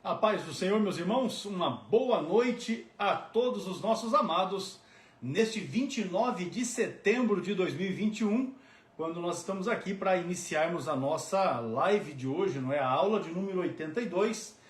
A paz do Senhor, meus irmãos, uma boa noite a todos os nossos amados, neste 29 de setembro de 2021, quando nós estamos aqui para iniciarmos a nossa live de hoje, não é? A aula de número 82,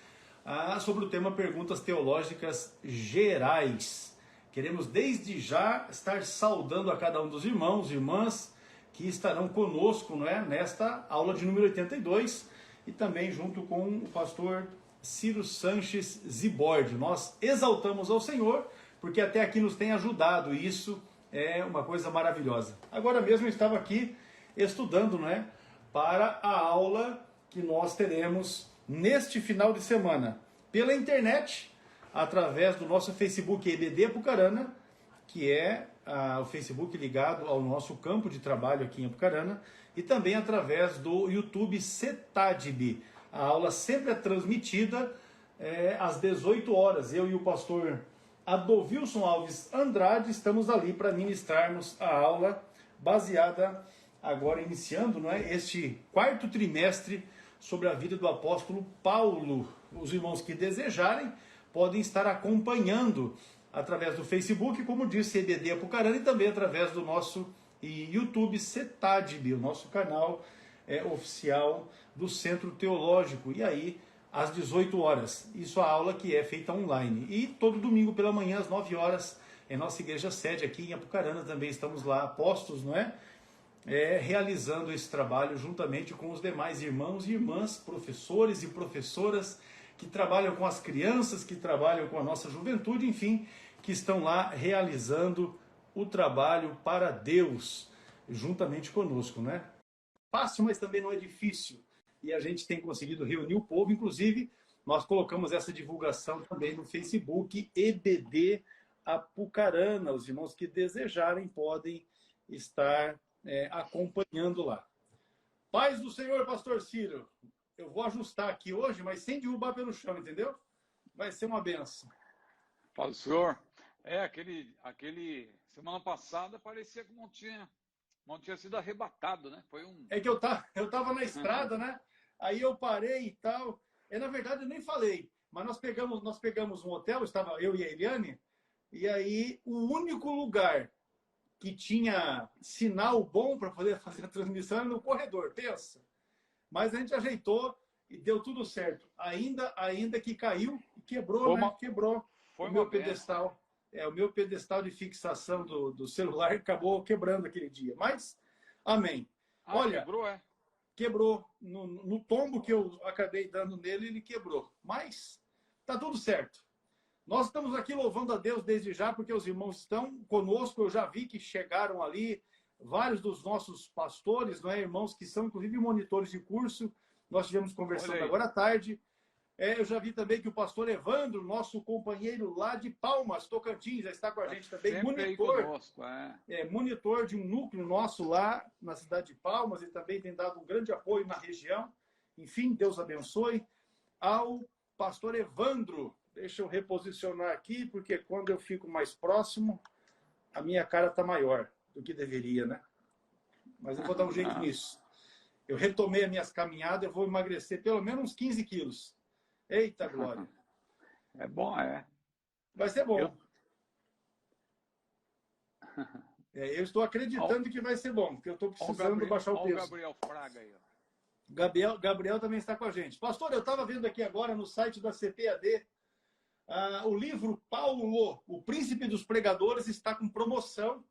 sobre o tema Perguntas Teológicas Gerais. Queremos desde já estar saudando a cada um dos irmãos e irmãs que estarão conosco, não é? Nesta aula de número 82 e também junto com o pastor Ciro Sanches Zibord. Nós exaltamos ao Senhor, porque até aqui nos tem ajudado, e isso é uma coisa maravilhosa. Agora mesmo eu estava aqui estudando, não é, para a aula que nós teremos neste final de semana, pela internet, através do nosso Facebook EBD Apucarana, que é o Facebook ligado ao nosso campo de trabalho aqui em Apucarana, e também através do YouTube CETADB. A aula sempre é transmitida às 18 horas. Eu e o pastor Adovilson Alves Andrade estamos ali para ministrarmos a aula baseada, agora iniciando, não é, este quarto trimestre sobre a vida do apóstolo Paulo. Os irmãos que desejarem podem estar acompanhando através do Facebook, como disse, EBD Apucarana, e também através do nosso YouTube CETADB, o nosso canal oficial do Centro Teológico. E aí, às 18 horas, isso é a aula que é feita online. E todo domingo pela manhã, às 9 horas, em nossa igreja sede aqui em Apucarana, também estamos lá postos, não é? Realizando esse trabalho juntamente com os demais irmãos e irmãs, professores e professoras que trabalham com as crianças, que trabalham com a nossa juventude, enfim, que estão lá realizando o trabalho para Deus, juntamente conosco, né? Fácil, mas também não é difícil. E a gente tem conseguido reunir o povo, inclusive nós colocamos essa divulgação também no Facebook EBD Apucarana. Os irmãos que desejarem podem estar acompanhando lá. Paz do Senhor, pastor Ciro. Eu vou ajustar aqui hoje, mas sem derrubar pelo chão, entendeu? Vai ser uma benção. Paz do Senhor. Aquele semana passada parecia que não tinha sido arrebatado, né? Foi um... É que eu tava na estrada, né? Aí eu parei e tal. Na verdade, eu nem falei. Mas nós pegamos um hotel, estava eu e a Eliane, e aí o único lugar que tinha sinal bom para poder fazer a transmissão era no corredor, pensa. Mas a gente ajeitou e deu tudo certo. Ainda que caiu e quebrou, né? Quebrou o meu pedestal. O meu pedestal de fixação do celular acabou quebrando aquele dia. Mas, amém. Olha, quebrou. No tombo que eu acabei dando nele, ele quebrou. Mas tá tudo certo. Nós estamos aqui louvando a Deus desde já, porque os irmãos estão conosco. Eu já vi que chegaram ali vários dos nossos pastores, não é, irmãos que são, inclusive, monitores de curso. Nós estivemos conversando agora à tarde. Eu já vi também que o pastor Evandro, nosso companheiro lá de Palmas, Tocantins, já está com a gente também. Monitor de um núcleo nosso lá na cidade de Palmas, e também tem dado um grande apoio na região. Enfim, Deus abençoe. Ao pastor Evandro, deixa eu reposicionar aqui, porque quando eu fico mais próximo, a minha cara está maior do que deveria, né? Mas eu vou dar um jeito nisso. Eu retomei as minhas caminhadas, eu vou emagrecer pelo menos uns 15 quilos. Eita, glória. É bom, Vai ser bom. Eu estou acreditando que vai ser bom, porque eu estou precisando baixar o peso. Olha o Gabriel Fraga aí. Gabriel também está com a gente. Pastor, eu estava vendo aqui agora no site da CPAD, o livro Paulo, o Príncipe dos Pregadores, está com promoção.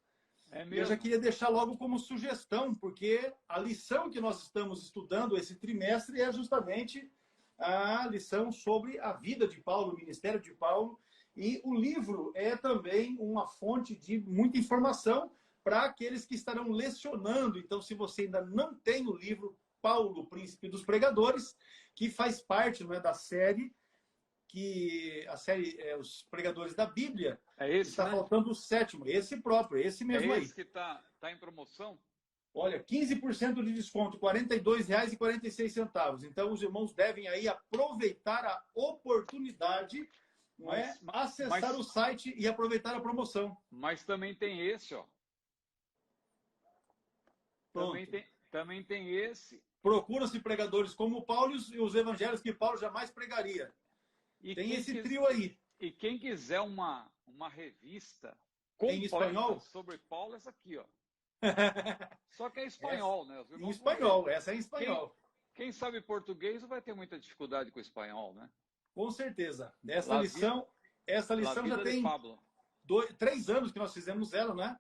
E eu já queria deixar logo como sugestão, porque a lição que nós estamos estudando esse trimestre é justamente a lição sobre a vida de Paulo, o ministério de Paulo, e o livro é também uma fonte de muita informação para aqueles que estarão lecionando. Então, se você ainda não tem o livro Paulo, Príncipe dos Pregadores, que faz parte, não é, da série, que a série é Os Pregadores da Bíblia, está faltando o sétimo, esse próprio, esse mesmo aí. É esse que está em promoção? Olha, 15% de desconto, R$ 42,46. Então, os irmãos devem aí aproveitar a oportunidade, acessar o site e aproveitar a promoção. Mas também tem esse, ó. Também tem esse. Procura-se pregadores como Paulo e os evangelhos que Paulo jamais pregaria. Tem esse trio aí. E quem quiser uma revista em espanhol sobre Paulo, essa aqui, ó. Só que é espanhol, né? Em espanhol, essa é em espanhol. Quem sabe português não vai ter muita dificuldade com o espanhol, né? Com certeza. Essa lição já tem 3 anos que nós fizemos ela, né?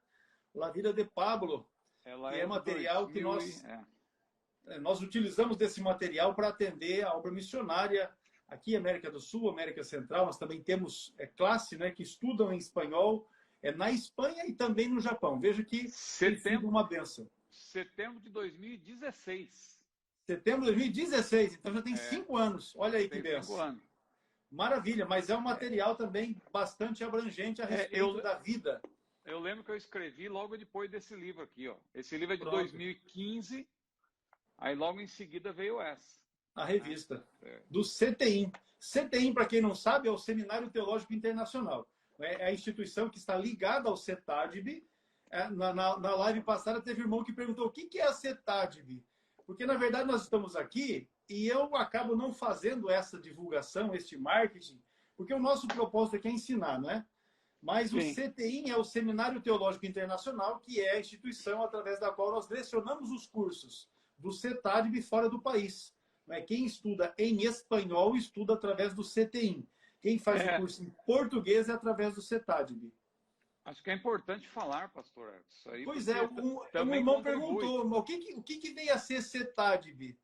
La Vida de Pablo. Ela que é material 2000 que nós utilizamos desse material para atender a obra missionária aqui América do Sul, América Central. Nós também temos classe, né, que estudam em espanhol na Espanha e também no Japão. Veja que tem sido uma bênção. Setembro de 2016. Setembro de 2016, então já tem 5 anos. Olha aí que bênção. 5 anos. Maravilha, mas é um material também bastante abrangente a respeito da vida. Eu lembro que eu escrevi logo depois desse livro aqui, ó. Esse livro é de 2015, aí logo em seguida veio essa. A revista do CTIM. CTIM, para quem não sabe, é o Seminário Teológico Internacional. É a instituição que está ligada ao CETADB. Na live passada teve um irmão que perguntou o que é a CETADB. Porque, na verdade, nós estamos aqui e eu acabo não fazendo essa divulgação, este marketing, porque o nosso propósito aqui é ensinar, não é? Mas o CTIM é o Seminário Teológico Internacional, que é a instituição através da qual nós lecionamos os cursos do CETADB fora do país. Quem estuda em espanhol estuda através do CTIM. Quem faz o curso em português é através do CETADB. Acho que é importante falar, pastor. Isso aí, pois é, um irmão perguntou, o que vem a ser CETADB?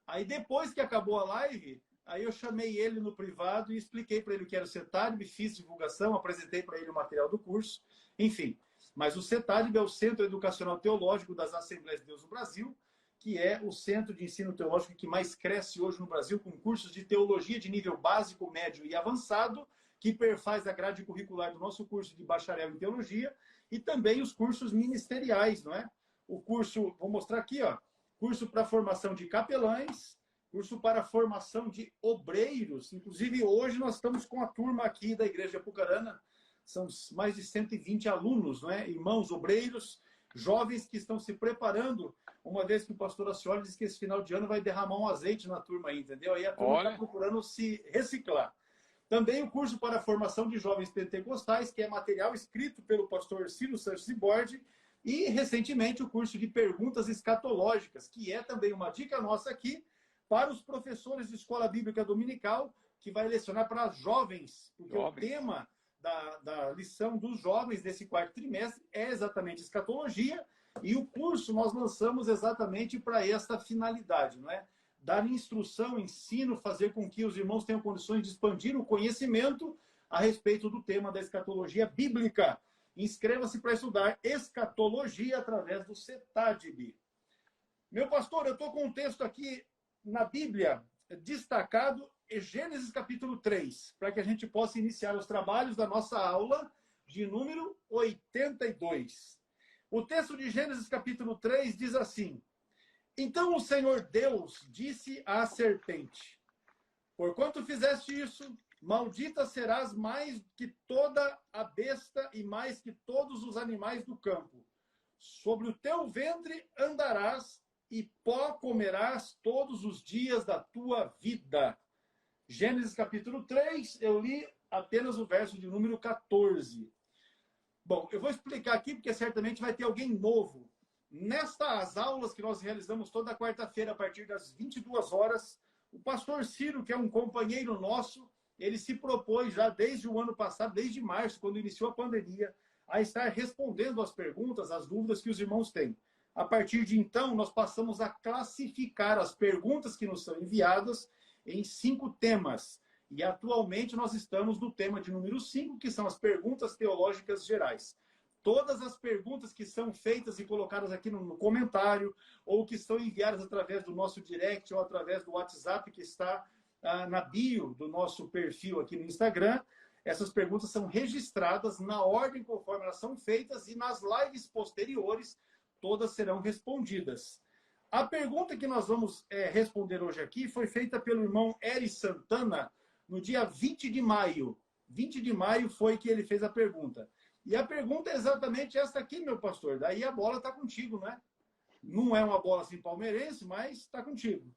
Aí depois que acabou a live, aí eu chamei ele no privado e expliquei para ele o que era o CETADB, fiz divulgação, apresentei para ele o material do curso, enfim. Mas o CETADB é o Centro Educacional Teológico das Assembleias de Deus no Brasil, que é o centro de ensino teológico que mais cresce hoje no Brasil, com cursos de teologia de nível básico, médio e avançado, que perfaz a grade curricular do nosso curso de bacharel em teologia, e também os cursos ministeriais, não é? O curso, vou mostrar aqui, ó, curso para formação de capelães, curso para formação de obreiros. Inclusive, hoje nós estamos com a turma aqui da Igreja de Apucarana, são mais de 120 alunos, não é? Irmãos obreiros, jovens que estão se preparando, uma vez que o pastor Ascioli disse que esse final de ano vai derramar um azeite na turma aí, entendeu? Aí a turma está procurando se reciclar. Também o curso para a formação de jovens pentecostais, que é material escrito pelo pastor Ciro Sanciborde, e recentemente o curso de perguntas escatológicas, que é também uma dica nossa aqui para os professores de escola bíblica dominical, que vai lecionar para jovens, porque o tema da lição dos jovens desse 4º trimestre é exatamente escatologia, e o curso nós lançamos exatamente para esta finalidade, não é? Dar instrução, ensino, fazer com que os irmãos tenham condições de expandir o conhecimento a respeito do tema da escatologia bíblica. Inscreva-se para estudar escatologia através do CETADB. Meu pastor, eu estou com um texto aqui na Bíblia destacado, Gênesis capítulo 3, para que a gente possa iniciar os trabalhos da nossa aula de número 82. O texto de Gênesis capítulo 3 diz assim: Então o Senhor Deus disse à serpente: Porquanto fizeste isso, maldita serás mais que toda a besta e mais que todos os animais do campo. Sobre o teu ventre andarás e pó comerás todos os dias da tua vida. Gênesis capítulo 3, eu li apenas o verso de número 14. Bom, eu vou explicar aqui porque certamente vai ter alguém novo. Nestas aulas que nós realizamos toda quarta-feira a partir das 22 horas, o pastor Ciro, que é um companheiro nosso, ele se propôs já desde o ano passado, desde março, quando iniciou a pandemia, a estar respondendo às perguntas, às dúvidas que os irmãos têm. A partir de então, nós passamos a classificar as perguntas que nos são enviadas em 5 temas. E atualmente nós estamos no tema de número 5, que são as perguntas teológicas gerais. Todas as perguntas que são feitas e colocadas aqui no comentário, ou que são enviadas através do nosso direct ou através do WhatsApp que está na bio do nosso perfil aqui no Instagram, essas perguntas são registradas na ordem conforme elas são feitas e nas lives posteriores todas serão respondidas. A pergunta que nós vamos responder hoje aqui foi feita pelo irmão Eri Santana no dia 20 de maio. 20 de maio foi que ele fez a pergunta. E a pergunta é exatamente essa aqui, meu pastor. Daí a bola está contigo, né? Não é uma bola assim palmeirense, mas está contigo.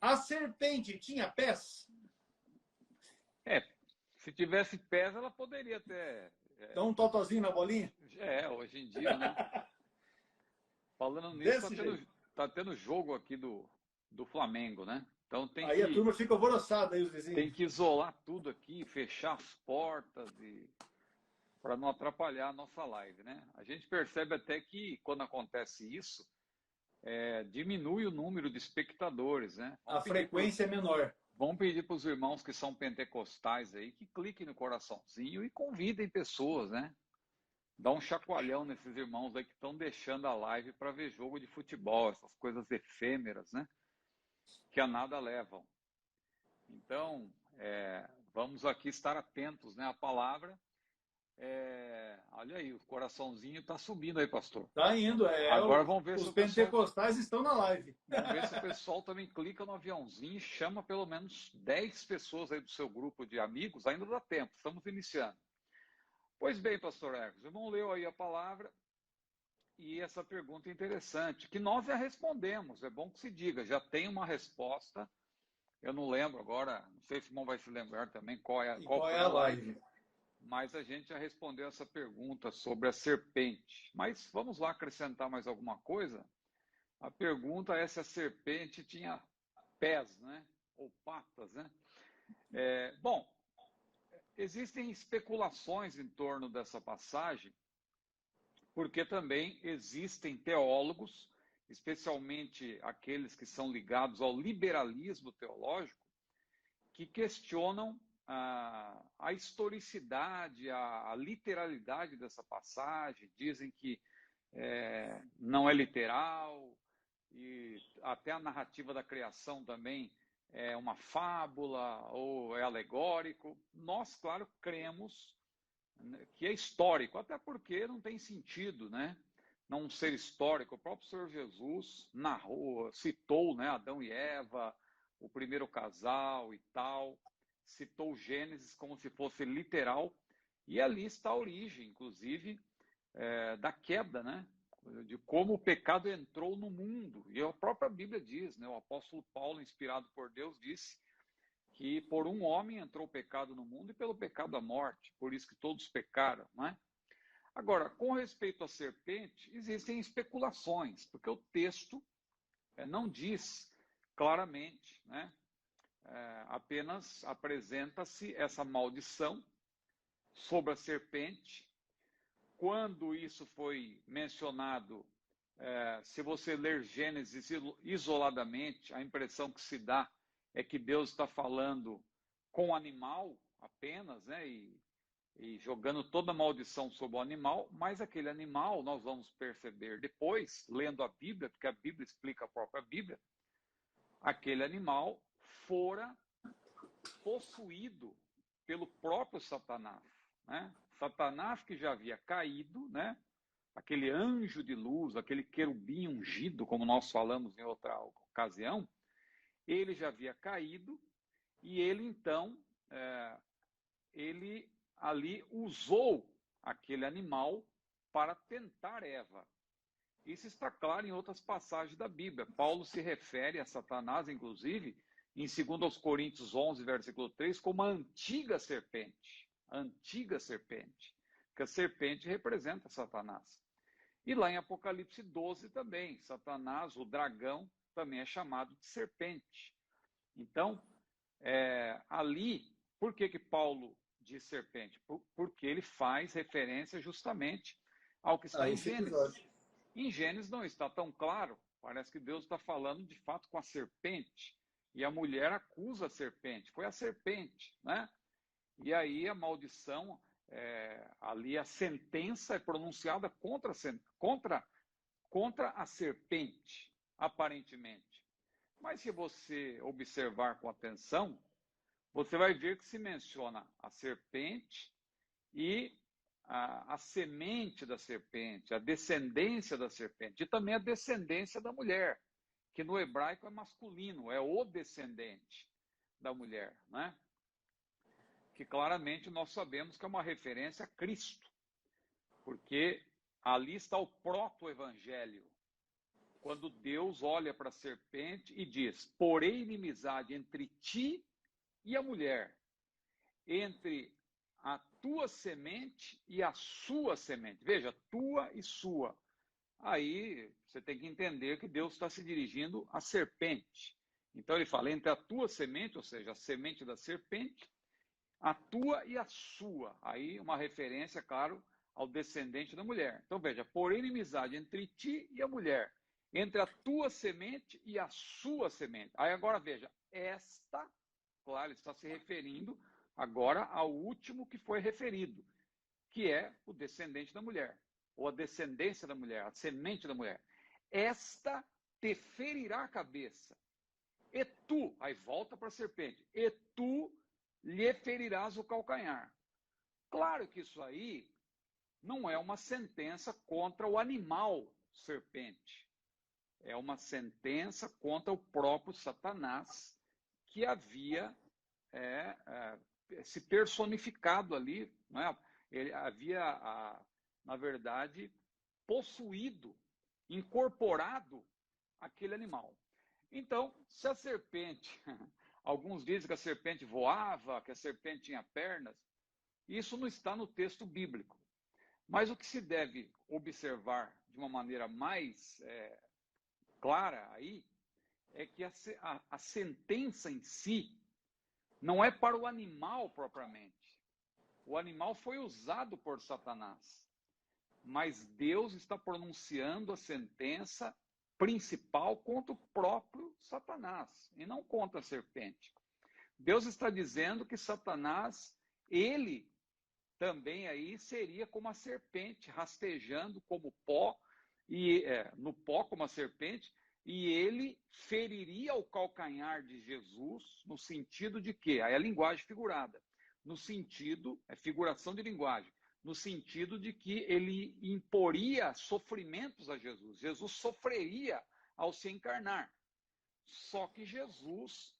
A serpente tinha pés? É, se tivesse pés, ela poderia ter. Dá um totozinho na bolinha? Hoje em dia, né? Falando nisso, Desse jeito. tá tendo jogo aqui do Flamengo, né? Então Aí a turma fica alvoroçada, aí os tem vizinhos. que isolar tudo aqui, fechar as portas e para não atrapalhar a nossa live, né? A gente percebe até que quando acontece isso, diminui o número de espectadores, né? A frequência é menor. Vamos pedir para os irmãos que são pentecostais aí que cliquem no coraçãozinho e convidem pessoas, né? Dá um chacoalhão nesses irmãos aí que estão deixando a live para ver jogo de futebol, essas coisas efêmeras, né? Que a nada levam. Então, vamos aqui estar atentos, né? À palavra. Olha aí, o coraçãozinho está subindo aí, pastor. Tá indo. Agora vamos ver se os o pessoal, pentecostais estão na live. vamos ver se o pessoal também clica no aviãozinho e chama pelo menos 10 pessoas aí do seu grupo de amigos. Ainda dá tempo, estamos iniciando. Pois bem, pastor Ercos, o irmão leu aí a palavra e essa pergunta é interessante, que nós já respondemos, é bom que se diga, já tem uma resposta, eu não lembro agora, não sei se o irmão vai se lembrar também qual foi a live. Mas a gente já respondeu essa pergunta sobre a serpente. Mas vamos lá acrescentar mais alguma coisa? A pergunta é se a serpente tinha pés, né? Ou patas, né? Bom, existem especulações em torno dessa passagem, porque também existem teólogos, especialmente aqueles que são ligados ao liberalismo teológico, que questionam a historicidade, a literalidade dessa passagem, dizem que não é literal, e até a narrativa da criação também é uma fábula ou é alegórico. Nós, claro, cremos que é histórico, até porque não tem sentido, né? Não ser histórico. O próprio Senhor Jesus narrou, citou, né, Adão e Eva, o primeiro casal e tal, citou Gênesis como se fosse literal, e ali está a origem, inclusive, da queda, né? De como o pecado entrou no mundo. E a própria Bíblia diz, né? O apóstolo Paulo, inspirado por Deus, disse que por um homem entrou o pecado no mundo e pelo pecado a morte, por isso que todos pecaram, não é? Agora, com respeito à serpente, existem especulações, porque o texto não diz claramente, né? Apenas apresenta-se essa maldição sobre a serpente. Quando isso foi mencionado, se você ler Gênesis isoladamente, a impressão que se dá é que Deus está falando com o animal apenas, né? E jogando toda a maldição sobre o animal, mas aquele animal, nós vamos perceber depois, lendo a Bíblia, porque a Bíblia explica a própria Bíblia, aquele animal fora possuído pelo próprio Satanás, né? Satanás que já havia caído, né? Aquele anjo de luz, aquele querubim ungido, como nós falamos em outra ocasião, ele já havia caído e ele então, ele ali usou aquele animal para tentar Eva. Isso está claro em outras passagens da Bíblia. Paulo se refere a Satanás, inclusive, em 2 Coríntios 11, versículo 3, como a antiga serpente. A antiga serpente. Porque a serpente representa Satanás. E lá em Apocalipse 12 também, Satanás, o dragão, também é chamado de serpente. Então, ali, por que Paulo diz serpente? Porque ele faz referência justamente ao que está em Gênesis. Em Gênesis não está tão claro, parece que Deus está falando de fato com a serpente, e a mulher acusa a serpente, foi a serpente, né? E aí a maldição, ali a sentença é pronunciada contra a serpente, aparentemente. Mas se você observar com atenção, você vai ver que se menciona a serpente e a semente da serpente, a descendência da serpente, e também a descendência da mulher, que no hebraico é masculino, é o descendente da mulher, né? Que claramente nós sabemos que é uma referência a Cristo, porque ali está o proto-evangelho, quando Deus olha para a serpente e diz: porém inimizade entre ti e a mulher, entre a tua semente e a sua semente. Veja, tua e sua. Aí você tem que entender que Deus está se dirigindo à serpente. Então ele fala entre a tua semente, ou seja, a semente da serpente, a tua e a sua. Aí uma referência, claro, ao descendente da mulher. Então veja, por inimizade entre ti e a mulher, entre a tua semente e a sua semente. Aí agora veja, esta, claro, está se referindo agora ao último que foi referido, que é o descendente da mulher, ou a descendência da mulher, a semente da mulher. Esta te ferirá a cabeça, e tu, aí volta para a serpente, e tu lhe ferirás o calcanhar. Claro que isso aí não é uma sentença contra o animal serpente. É uma sentença contra o próprio Satanás, que havia se personificado ali, né? Ele havia, na verdade, possuído, incorporado aquele animal. Então, se a serpente, alguns dizem que a serpente voava, que a serpente tinha pernas, isso não está no texto bíblico. Mas o que se deve observar de uma maneira mais clara aí é que a sentença em si não é para o animal propriamente. O animal foi usado por Satanás, mas Deus está pronunciando a sentença principal contra o próprio Satanás e não contra a serpente. Deus está dizendo que Satanás, ele também aí seria como a serpente, rastejando como pó, e no pó como a serpente, e ele feriria o calcanhar de Jesus, no sentido de quê? Aí é a linguagem figurada, no sentido, é figuração de linguagem, no sentido de que ele imporia sofrimentos a Jesus. Jesus sofreria ao se encarnar. Só que Jesus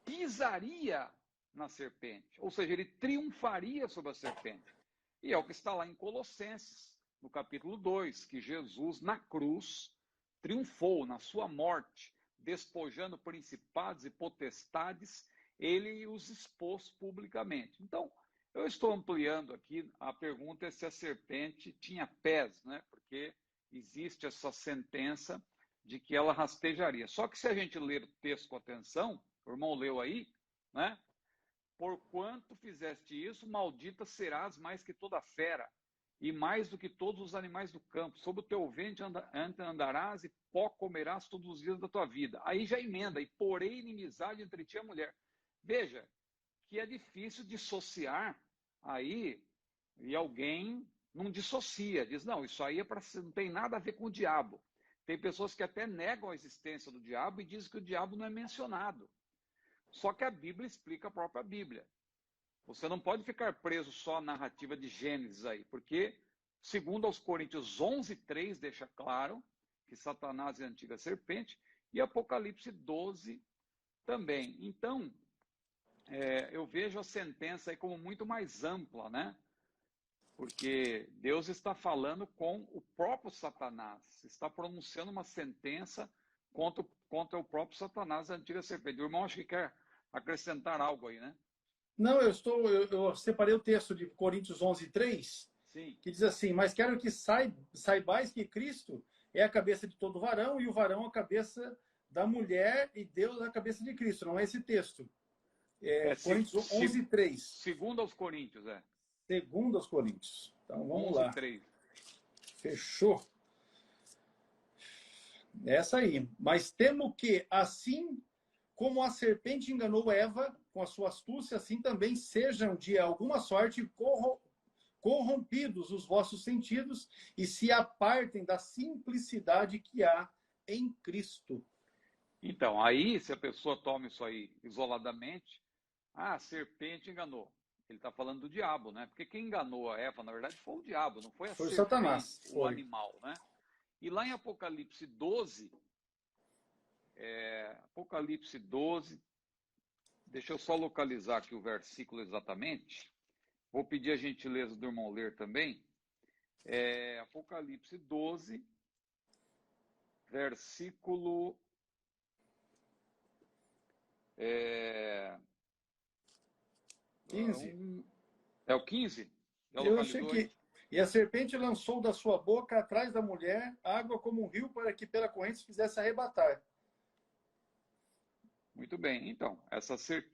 pisaria na serpente, ou seja, ele triunfaria sobre a serpente. E é o que está lá em Colossenses, no capítulo 2, que Jesus na cruz triunfou na sua morte, despojando principados e potestades, ele os expôs publicamente. Então, eu estou ampliando aqui, a pergunta é se a serpente tinha pés, né? Porque existe essa sentença de que ela rastejaria. Só que se a gente ler o texto com atenção, o irmão leu aí, né? Porquanto fizeste isso, maldita serás mais que toda fera, e mais do que todos os animais do campo. Sob o teu ventre andarás, e pó comerás todos os dias da tua vida. Aí já emenda, e porém inimizade entre ti e a mulher. Veja, que é difícil dissociar aí, e alguém não dissocia, diz, não, isso aí não tem nada a ver com o diabo. Tem pessoas que até negam a existência do diabo e dizem que o diabo não é mencionado. Só que a Bíblia explica a própria Bíblia. Você não pode ficar preso só à narrativa de Gênesis aí, porque, segundo aos Coríntios 11:3, deixa claro que Satanás é a antiga serpente, e Apocalipse 12 também. Então, eu vejo a sentença aí como muito mais ampla, né? Porque Deus está falando com o próprio Satanás, está pronunciando uma sentença contra o próprio Satanás, a antiga serpente. O irmão acho que quer acrescentar algo aí, né? Não, eu separei o texto de Coríntios 11:3, Sim. que diz assim: mas quero que saibais que Cristo é a cabeça de todo varão, e o varão a cabeça da mulher, e Deus a cabeça de Cristo. Não é esse texto. Coríntios 11:3. Segundo aos Coríntios, Segundo aos Coríntios. Então, vamos lá. 11:3. Fechou. Essa aí. Mas temo que, assim como a serpente enganou Eva com a sua astúcia, assim também sejam de alguma sorte corrompidos os vossos sentidos e se apartem da simplicidade que há em Cristo. Então, aí, se a pessoa toma isso aí isoladamente, a serpente enganou. Ele está falando do diabo, né? Porque quem enganou a Eva, na verdade, foi o diabo, não foi a Foi serpente, Satanás. o animal, né? E lá em Apocalipse 12, Apocalipse 12, deixa eu só localizar aqui o versículo exatamente. Vou pedir a gentileza do irmão ler também. Apocalipse 12, versículo... 15. É o 15? Já Eu achei localizou aí? que. E a serpente lançou da sua boca atrás da mulher água como um rio para que pela corrente se fizesse arrebatar. Muito bem. Então,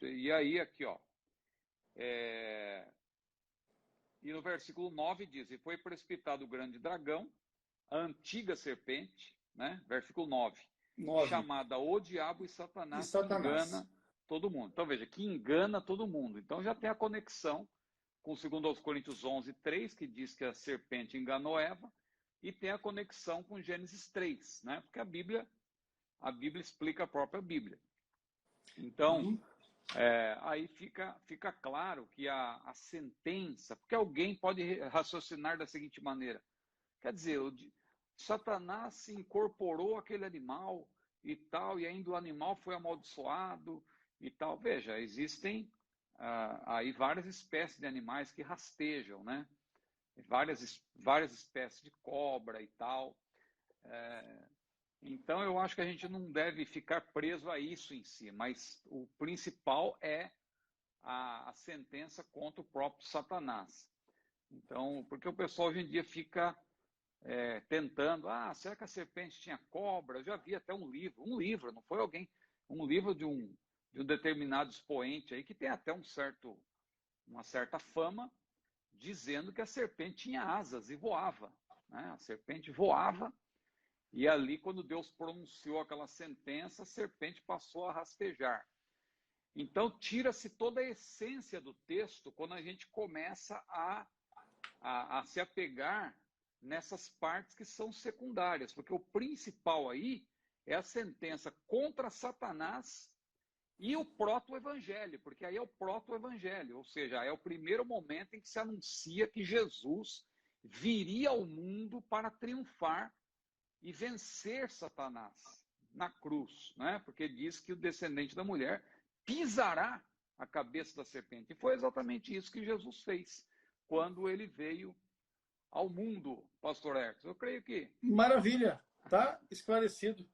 e aí aqui, ó. É, E no versículo 9 diz: E foi precipitado o grande dragão, a antiga serpente, né? Versículo 9, 9. chamada o diabo e E Satanás, que Satanás. engana todo mundo. Então veja, que engana todo mundo. Então já tem a conexão com 2 Coríntios 11, 3, que diz que a serpente enganou Eva, e tem a conexão com Gênesis 3, né? Porque a Bíblia explica a própria Bíblia. Então, Uhum. aí fica claro que a sentença, porque alguém pode raciocinar da seguinte maneira: quer dizer, Satanás se incorporou àquele animal e tal, e ainda o animal foi amaldiçoado e tal. Veja, existem aí várias espécies de animais que rastejam, né? Várias espécies de cobra e tal. Então, eu acho que a gente não deve ficar preso a isso em si, mas o principal é a sentença contra o próprio Satanás. Então, porque o pessoal hoje em dia fica tentando, será que a serpente tinha cobra? Eu já vi até um livro, não foi alguém, um livro de um determinado expoente aí que tem até uma certa fama, dizendo que a serpente tinha asas e voava, né? A serpente voava, e ali, quando Deus pronunciou aquela sentença, a serpente passou a rastejar. Então, tira-se toda a essência do texto quando a gente começa a se apegar nessas partes que são secundárias, porque o principal aí é a sentença contra Satanás e o proto-evangelho, porque aí é o proto-evangelho, ou seja, é o primeiro momento em que se anuncia que Jesus viria ao mundo para triunfar e vencer Satanás na cruz, né? Porque diz que o descendente da mulher pisará a cabeça da serpente. E foi exatamente isso que Jesus fez quando ele veio ao mundo, pastor Hertz. Eu creio que... Maravilha. Tá esclarecido.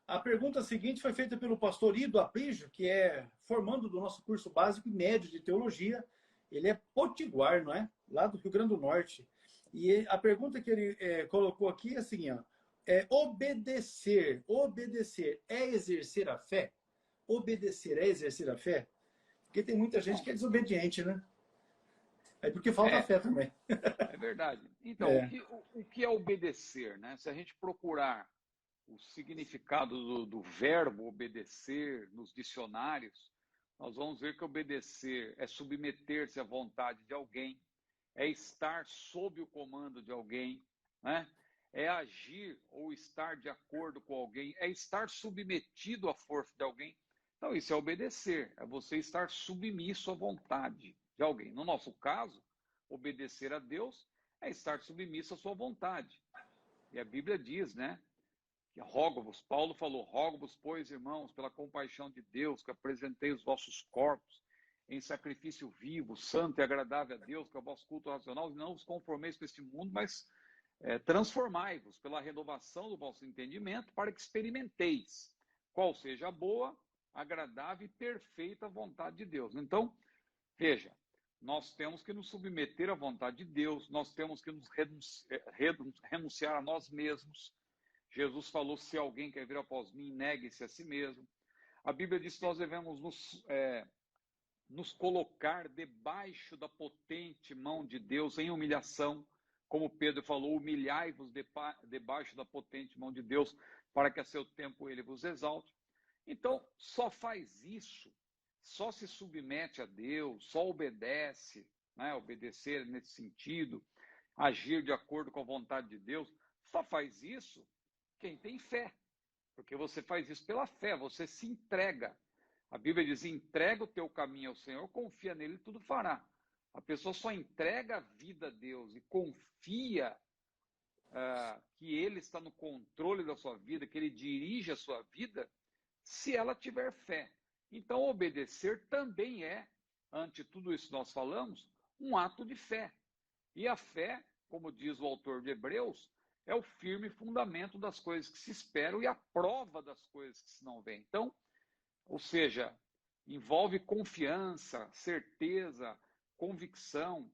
A pergunta seguinte foi feita pelo pastor Ido Aprígio, que é formando do nosso curso básico e médio de teologia. Ele é potiguar, não é? Lá do Rio Grande do Norte. E a pergunta que ele colocou aqui é assim, ó, obedecer. Obedecer é exercer a fé? Obedecer é exercer a fé? Porque tem muita gente Não, que é desobediente, né? É porque falta é, fé também. é verdade. Então, É. o que é obedecer, né? Se a gente procurar o significado do verbo obedecer nos dicionários, nós vamos ver que obedecer é submeter-se à vontade de alguém, é estar sob o comando de alguém, né? É agir ou estar de acordo com alguém, é estar submetido à força de alguém. Então, isso é obedecer, é você estar submisso à vontade de alguém. No nosso caso, obedecer a Deus é estar submisso à sua vontade. E a Bíblia diz, né? Que rogo-vos, Paulo falou, rogo-vos, pois, irmãos, pela compaixão de Deus, que apresentei os vossos corpos em sacrifício vivo, santo e agradável a Deus, que é o vosso culto racional, e não os conformeis com este mundo, mas transformai-vos pela renovação do vosso entendimento, para que experimenteis qual seja a boa, agradável e perfeita vontade de Deus. Então, veja, nós temos que nos submeter à vontade de Deus, nós temos que nos renunciar a nós mesmos. Jesus falou, se alguém quer vir após mim, negue-se a si mesmo. A Bíblia diz que nós devemos nos colocar debaixo da potente mão de Deus em humilhação, como Pedro falou, humilhai-vos debaixo da potente mão de Deus, para que a seu tempo ele vos exalte. Então, só faz isso, só se submete a Deus, só obedece, né? Obedecer nesse sentido, agir de acordo com a vontade de Deus, só faz isso quem tem fé, porque você faz isso pela fé, você se entrega. A Bíblia diz, entrega o teu caminho ao Senhor, confia nele e tudo fará. A pessoa só entrega a vida a Deus e confia que ele está no controle da sua vida, que ele dirige a sua vida, se ela tiver fé. Então, obedecer também é, ante tudo isso que nós falamos, um ato de fé. E a fé, como diz o autor de Hebreus, é o firme fundamento das coisas que se esperam e a prova das coisas que se não veem. Então, ou seja, envolve confiança, certeza, convicção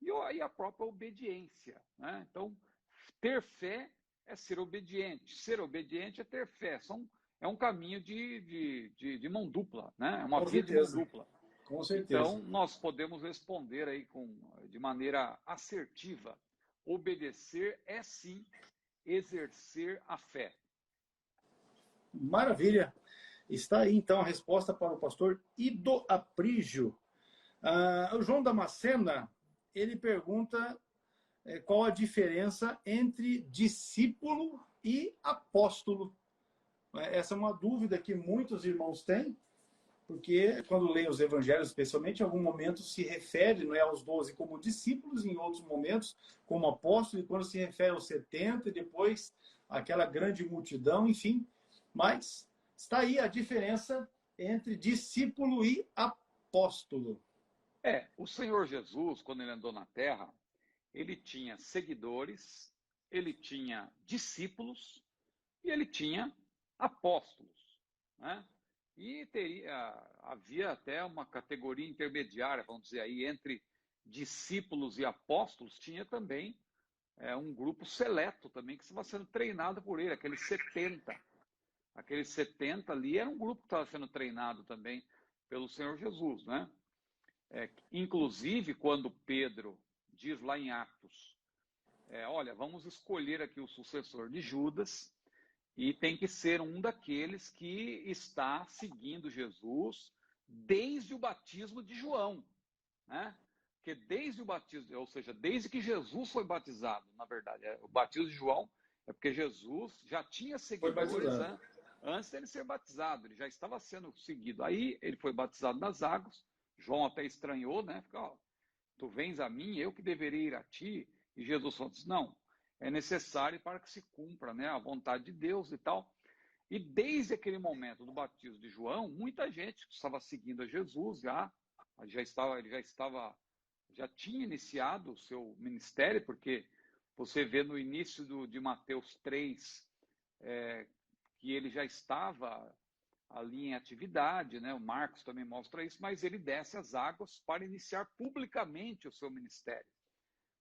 e aí a própria obediência, né? Então, ter fé é ser obediente é ter fé. É um caminho de mão dupla, né? É uma Com via de mão certeza, dupla. com Então, certeza. nós podemos responder aí de maneira assertiva. Obedecer é sim exercer a fé. Maravilha. Está aí então a resposta para o pastor Ido Aprígio. O João Damascena, ele pergunta qual a diferença entre discípulo e apóstolo. Essa é uma dúvida que muitos irmãos têm, porque quando leem os evangelhos, especialmente, em algum momento se refere, não é, aos 12 como discípulos, em outros momentos como apóstolos, e quando se refere aos 70, e depois aquela grande multidão, enfim. Mas está aí a diferença entre discípulo e apóstolo. O Senhor Jesus, quando ele andou na terra, ele tinha seguidores, ele tinha discípulos e ele tinha apóstolos, né? E havia até uma categoria intermediária, vamos dizer aí, entre discípulos e apóstolos, tinha também um grupo seleto também que estava sendo treinado por ele, aqueles 70. Aqueles 70 ali era um grupo que estava sendo treinado também pelo Senhor Jesus, né? Inclusive, quando Pedro diz lá em Atos, olha, vamos escolher aqui o sucessor de Judas, e tem que ser um daqueles que está seguindo Jesus desde o batismo de João, né? Porque desde o batismo, ou seja, desde que Jesus foi batizado, na verdade, o batismo de João é porque Jesus já tinha Foi seguidores batizado. antes dele ser batizado, ele já estava sendo seguido. Aí ele foi batizado nas águas, João até estranhou, né? Ficou, ó, tu vens a mim, eu que deveria ir a ti. E Jesus falou assim, não, é necessário para que se cumpra, né, a vontade de Deus e tal. E desde aquele momento do batismo de João, muita gente estava seguindo a Jesus já tinha iniciado o seu ministério, porque você vê no início de Mateus 3, que ele já estava ali em atividade, né? O Marcos também mostra isso, mas ele desce as águas para iniciar publicamente o seu ministério.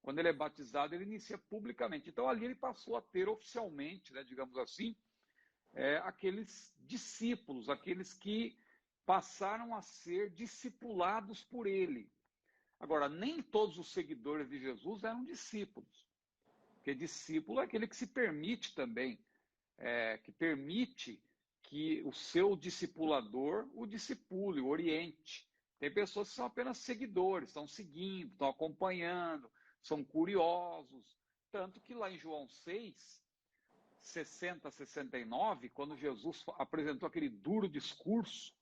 Quando ele é batizado, ele inicia publicamente. Então, ali ele passou a ter oficialmente, né, digamos assim, aqueles discípulos, aqueles que passaram a ser discipulados por ele. Agora, nem todos os seguidores de Jesus eram discípulos, porque discípulo é aquele que se permite também, que permite que o seu discipulador o discipule, o oriente. Tem pessoas que são apenas seguidores, estão seguindo, estão acompanhando, são curiosos. Tanto que lá em João 6, 60, 69, quando Jesus apresentou aquele duro discurso,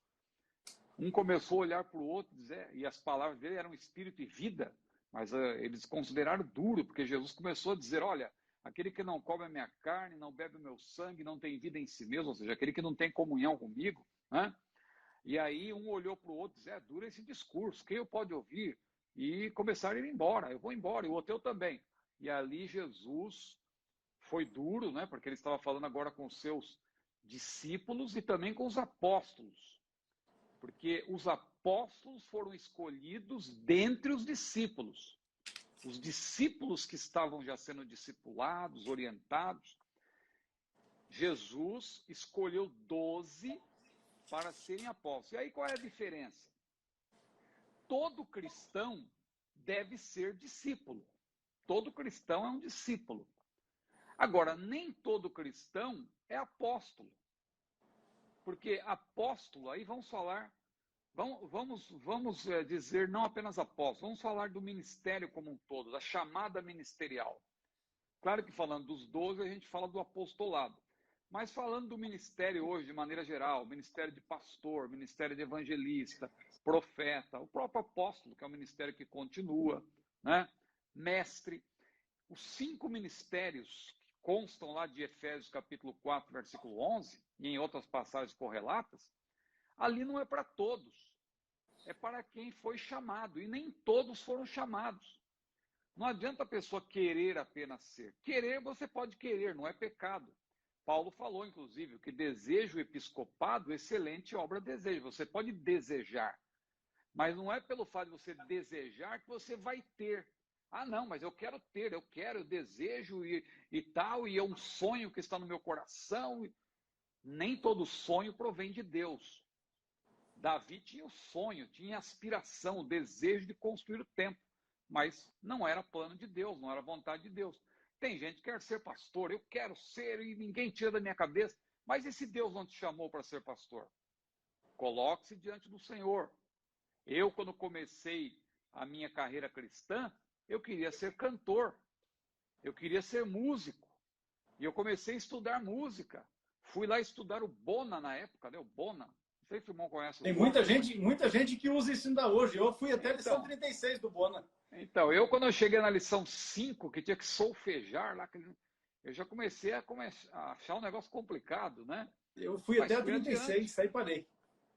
um começou a olhar para o outro e as palavras dele eram espírito e vida, mas eles consideraram duro, porque Jesus começou a dizer, olha, aquele que não come a minha carne, não bebe o meu sangue, não tem vida em si mesmo, ou seja, aquele que não tem comunhão comigo, né? E aí um olhou para o outro e disse, duro esse discurso, quem eu pode ouvir? E começaram a ir embora, eu vou embora, e o outro eu também. E ali Jesus foi duro, né? Porque ele estava falando agora com os seus discípulos e também com os apóstolos. Porque os apóstolos foram escolhidos dentre os discípulos. Os discípulos que estavam já sendo discipulados, orientados, Jesus escolheu 12 para serem apóstolos. E aí qual é a diferença? Todo cristão deve ser discípulo. Todo cristão é um discípulo. Agora, nem todo cristão é apóstolo. Porque apóstolo, aí vamos falar, vamos dizer não apenas apóstolo, vamos falar do ministério como um todo, da chamada ministerial. Claro que falando dos 12, a gente fala do apostolado. Mas falando do ministério hoje, de maneira geral, ministério de pastor, ministério de evangelista, profeta, o próprio apóstolo, que é um ministério que continua, né? Mestre. Os 5 ministérios que constam lá de Efésios capítulo 4, versículo 11, e em outras passagens correlatas, ali não é para todos. É para quem foi chamado, e nem todos foram chamados. Não adianta a pessoa querer apenas ser. Querer você pode querer, não é pecado. Paulo falou, inclusive, que desejo o episcopado, excelente obra desejo. Você pode desejar, mas não é pelo fato de você desejar que você vai ter. Ah, não, mas eu quero ter, eu desejo e tal, e é um sonho que está no meu coração. Nem todo sonho provém de Deus. Davi tinha o sonho, tinha a aspiração, o desejo de construir o templo, mas não era plano de Deus, não era vontade de Deus. Tem gente que quer ser pastor, eu quero ser e ninguém tira da minha cabeça. Mas e se Deus não te chamou para ser pastor? Coloque-se diante do Senhor. Eu, quando comecei a minha carreira cristã, eu queria ser cantor, eu queria ser músico. E eu comecei a estudar música. Fui lá estudar o Bona na época, né? O Bona. Não sei se o irmão conhece o Tem Bona. muita gente que usa isso ainda hoje. Eu fui até a lição Então, 36 do Bona. Então, eu quando eu cheguei na lição 5, que tinha que solfejar lá, eu já comecei a achar um negócio complicado, né? Eu fui Mas até a fui 36, aí parei.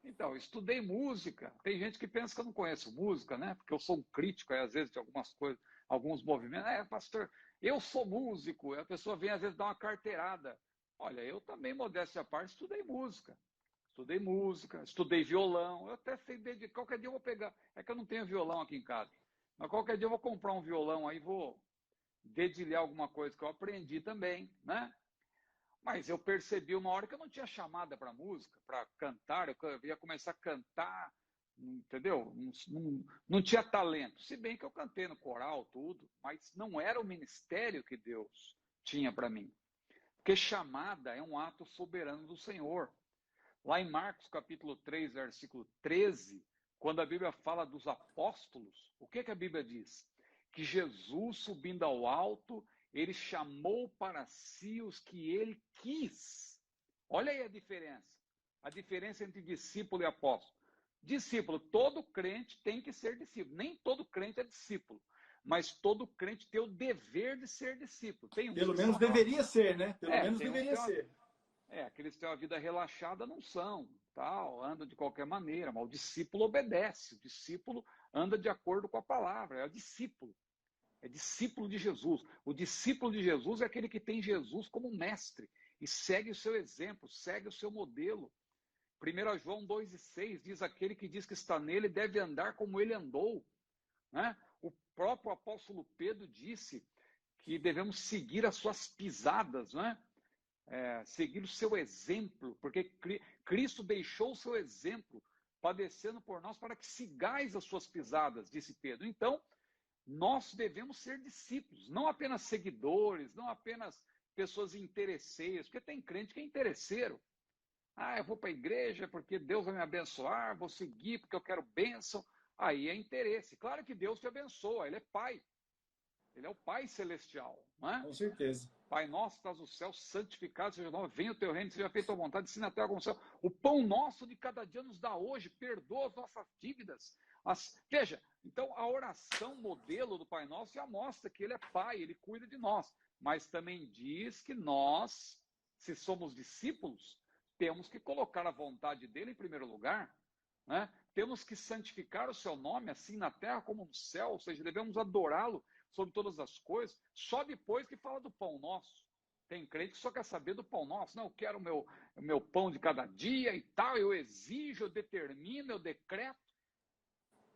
Então, eu estudei música. Tem gente que pensa que eu não conheço música, né? Porque eu sou um crítico, às vezes, de algumas coisas, alguns movimentos. Pastor, eu sou músico. A pessoa vem, às vezes, dar uma carteirada. Olha, eu também, modéstia à parte, estudei música. Estudei violão. Eu até sei dedicar. Qualquer dia eu vou pegar. É que eu não tenho violão aqui em casa. Mas qualquer dia eu vou comprar um violão aí, vou dedilhar alguma coisa que eu aprendi também, né? Mas eu percebi uma hora que eu não tinha chamada para música, para cantar, eu ia começar a cantar, entendeu? Não tinha talento. Se bem que eu cantei no coral, tudo, mas não era o ministério que Deus tinha para mim. Porque chamada é um ato soberano do Senhor. Lá em Marcos capítulo 3, versículo 13, quando a Bíblia fala dos apóstolos, o que a Bíblia diz? Que Jesus, subindo ao alto, ele chamou para si os que ele quis. Olha aí a diferença. A diferença entre discípulo e apóstolo. Discípulo, todo crente tem que ser discípulo. Nem todo crente é discípulo. Mas todo crente tem o dever de ser discípulo. Tem uns Pelo que menos são, deveria ser, né? Pelo menos tem uns que deveria ser. aqueles que têm uma vida relaxada não são, tal, andam de qualquer maneira, mas o discípulo obedece, o discípulo anda de acordo com a palavra, é o discípulo. É discípulo de Jesus. O discípulo de Jesus é aquele que tem Jesus como mestre e segue o seu exemplo, segue o seu modelo. 1 João 2,6 diz: aquele que diz que está nele deve andar como ele andou. Né? O próprio apóstolo Pedro disse que devemos seguir as suas pisadas, né? Seguir o seu exemplo, porque Cristo deixou o seu exemplo padecendo por nós para que sigais as suas pisadas, disse Pedro. Então, nós devemos ser discípulos, não apenas seguidores, não apenas pessoas interesseiras, porque tem crente que é interesseiro. Eu vou para a igreja porque Deus vai me abençoar, vou seguir porque eu quero bênção. Aí é interesse. Claro que Deus te abençoa, Ele é Pai. Ele é o Pai celestial, não é? Com certeza. Pai nosso, estás no céu, santificado seja o nome, venha o teu reino, seja feita a tua vontade, assim na terra como no céu. O pão nosso de cada dia nos dá hoje, perdoa as nossas dívidas. Veja, então a oração modelo do Pai Nosso já mostra que Ele é Pai, Ele cuida de nós. Mas também diz que nós, se somos discípulos, temos que colocar a vontade dEle em primeiro lugar. Né? Temos que santificar o seu nome, assim na terra como no céu, ou seja, devemos adorá-lo sobre todas as coisas, só depois que fala do pão nosso. Tem crente que só quer saber do pão nosso. Não, eu quero o meu pão de cada dia e tal, eu exijo, eu determino, eu decreto.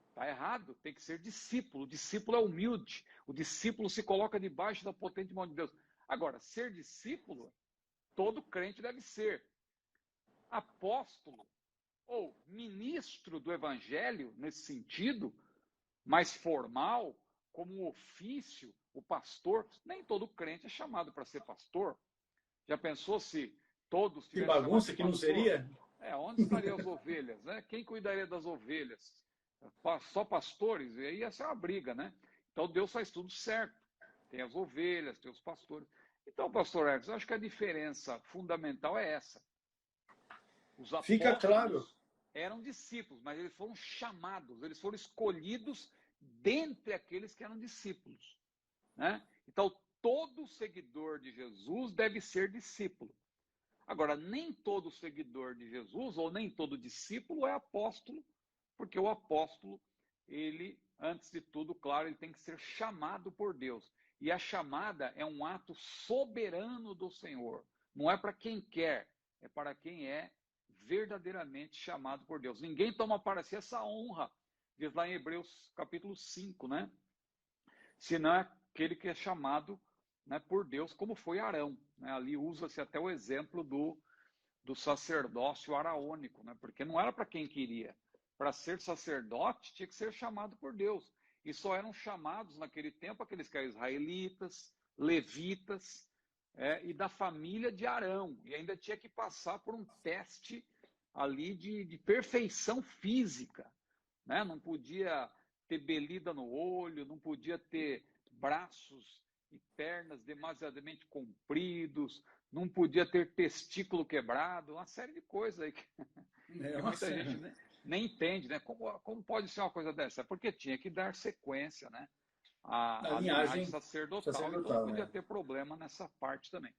Está errado, tem que ser discípulo. O discípulo é humilde. O discípulo se coloca debaixo da potente mão de Deus. Agora, ser discípulo, todo crente deve ser. Apóstolo ou ministro do evangelho, nesse sentido, mais formal, como um ofício, o pastor, nem todo crente é chamado para ser pastor. Já pensou se todos Que tivessem chamado de bagunça que não pastor? seria? Onde estariam as ovelhas, né? Quem cuidaria das ovelhas? Só pastores? E aí ia ser uma briga, né? Então Deus faz tudo certo. Tem as ovelhas, tem os pastores. Então, pastor Edson, eu acho que a diferença fundamental é essa. Os Fica apóstolos claro. eram discípulos, mas eles foram chamados, eles foram escolhidos dentre aqueles que eram discípulos. Né? Então, todo seguidor de Jesus deve ser discípulo. Agora, nem todo seguidor de Jesus, ou nem todo discípulo é apóstolo, porque o apóstolo, ele, antes de tudo, claro, ele tem que ser chamado por Deus. E a chamada é um ato soberano do Senhor. Não é para quem quer, é para quem é verdadeiramente chamado por Deus. Ninguém toma para si essa honra, diz lá em Hebreus capítulo 5, né? Senão é aquele que é chamado, né, por Deus, como foi Arão. Né? Ali usa-se até o exemplo do sacerdócio araônico, né? Porque não era para quem queria. Para ser sacerdote, tinha que ser chamado por Deus. E só eram chamados naquele tempo aqueles que eram israelitas, levitas, e da família de Arão. E ainda tinha que passar por um teste ali de perfeição física. Né? Não podia ter belida no olho, não podia ter braços e pernas demasiadamente compridos, não podia ter testículo quebrado, uma série de coisas aí que muita gente nem entende, né? Como pode ser uma coisa dessa? É porque tinha que dar sequência, né? A linhagem sacerdotal, então não podia ter problema nessa parte também.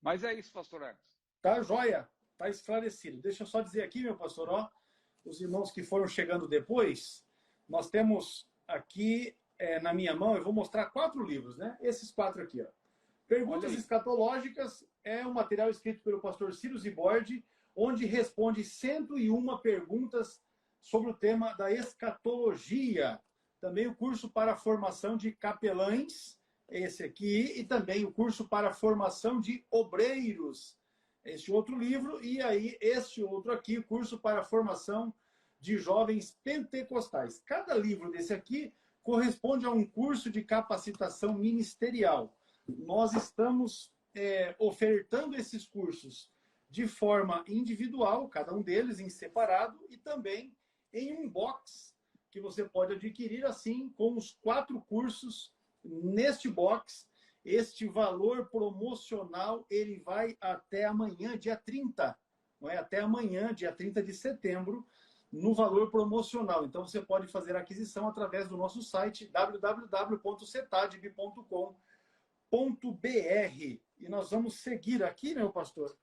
Mas é isso, pastor Hermes. Tá joia, tá esclarecido. Deixa eu só dizer aqui, meu pastor, ó, os irmãos que foram chegando depois, nós temos aqui na minha mão, eu vou mostrar 4 livros, né? Esses 4 aqui, ó. Perguntas Escatológicas é um material escrito pelo pastor Ciro Zibordi, onde responde 101 perguntas sobre o tema da escatologia. Também o curso para a formação de capelães, esse aqui, e também o curso para a formação de obreiros, este outro livro, e aí este outro aqui, o curso para a formação de jovens pentecostais. Cada livro desse aqui corresponde a um curso de capacitação ministerial. Nós estamos ofertando esses cursos de forma individual, cada um deles em separado, e também em um box que você pode adquirir assim, com os 4 cursos neste box. Este valor promocional, ele vai até amanhã, dia 30. Não é? Até amanhã, dia 30 de setembro, no valor promocional. Então, você pode fazer a aquisição através do nosso site www.cetadb.com.br. E nós vamos seguir aqui, meu pastor.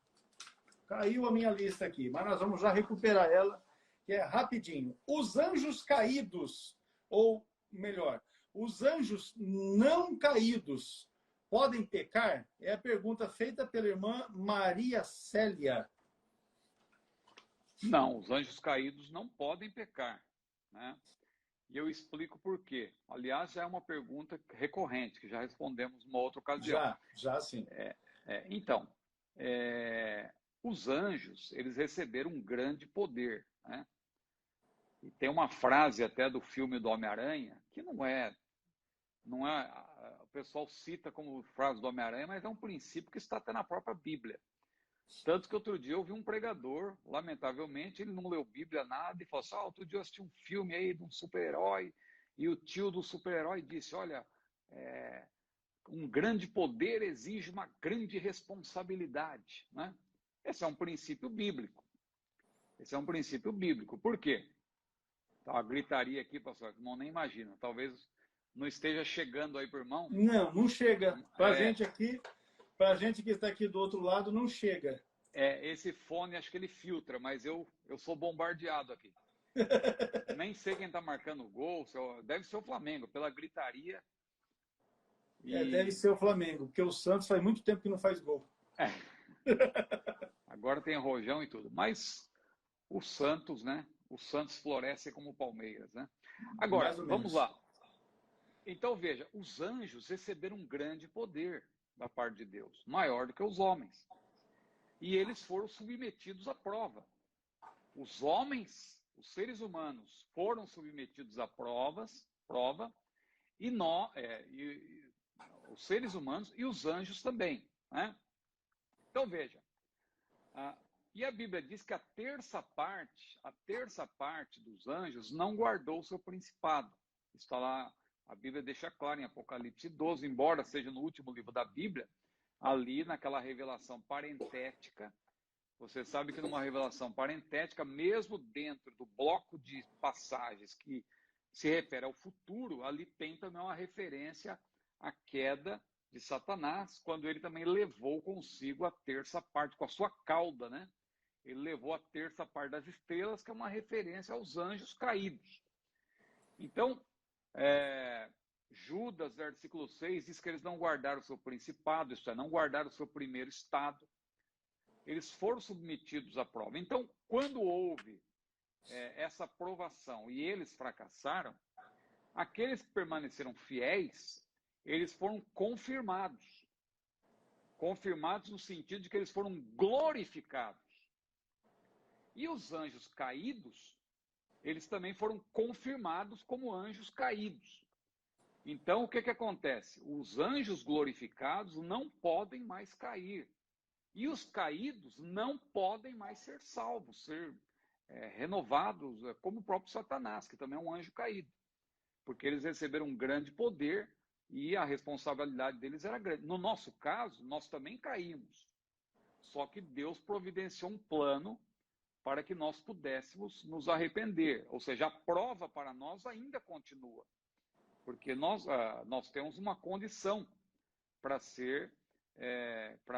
Caiu a minha lista aqui, mas nós vamos já recuperar ela, que é rapidinho. Os anjos caídos, ou melhor, os anjos não caídos podem pecar? É a pergunta feita pela irmã Maria Célia. Não, os anjos caídos não podem pecar, né? E eu explico por quê. Aliás, já é uma pergunta recorrente, que já respondemos numa outra ocasião. Já sim. Então, os anjos, eles receberam um grande poder, né? E tem uma frase até do filme do Homem-Aranha, que não é, o pessoal cita como frase do Homem-Aranha, mas é um princípio que está até na própria Bíblia. Tanto que outro dia eu vi um pregador, lamentavelmente, ele não leu Bíblia nada, e falou assim, outro dia eu assisti um filme aí de um super-herói, e o tio do super-herói disse, olha, um grande poder exige uma grande responsabilidade, né? Esse é um princípio bíblico. Esse é um princípio bíblico. Por quê? Tá uma gritaria aqui, pastor, que não nem imagina. Talvez não esteja chegando aí por irmão. Não chega. Pra gente aqui, pra gente que está aqui do outro lado, não chega. Esse fone, acho que ele filtra, mas eu sou bombardeado aqui. Nem sei quem está marcando o gol, deve ser o Flamengo, pela gritaria. Deve ser o Flamengo, porque o Santos faz muito tempo que não faz gol. Agora tem rojão e tudo. Mas o Santos, né? O Santos floresce como o Palmeiras, né? Agora, vamos lá. Então, veja, os anjos receberam um grande poder da parte de Deus, maior do que os homens. E eles foram submetidos à prova. Os homens, os seres humanos, foram submetidos a prova, e os seres humanos e os anjos também, né? Então, veja, e a Bíblia diz que a terça parte dos anjos não guardou o seu principado. Está lá, a Bíblia deixa claro em Apocalipse 12, embora seja no último livro da Bíblia, ali naquela revelação parentética. Você sabe que numa revelação parentética, mesmo dentro do bloco de passagens que se refere ao futuro, ali tem também uma referência à queda de Satanás, quando ele também levou consigo a terça parte, com a sua cauda, né? Ele levou a terça parte das estrelas, que é uma referência aos anjos caídos. Então, Judas, versículo 6, diz que eles não guardaram o seu principado, isto é, não guardaram o seu primeiro estado. eles foram submetidos à prova. Então, quando houve essa provação e eles fracassaram, aqueles que permaneceram fiéis, eles foram confirmados. Confirmados no sentido de que eles foram glorificados. E os anjos caídos, eles também foram confirmados como anjos caídos. Então, o que acontece? Os anjos glorificados não podem mais cair. E os caídos não podem mais ser salvos, ser renovados, como o próprio Satanás, que também é um anjo caído. Porque eles receberam um grande poder e a responsabilidade deles era grande. No nosso caso, nós também caímos. Só que Deus providenciou um plano para que nós pudéssemos nos arrepender. Ou seja, a prova para nós ainda continua. Porque nós temos uma condição para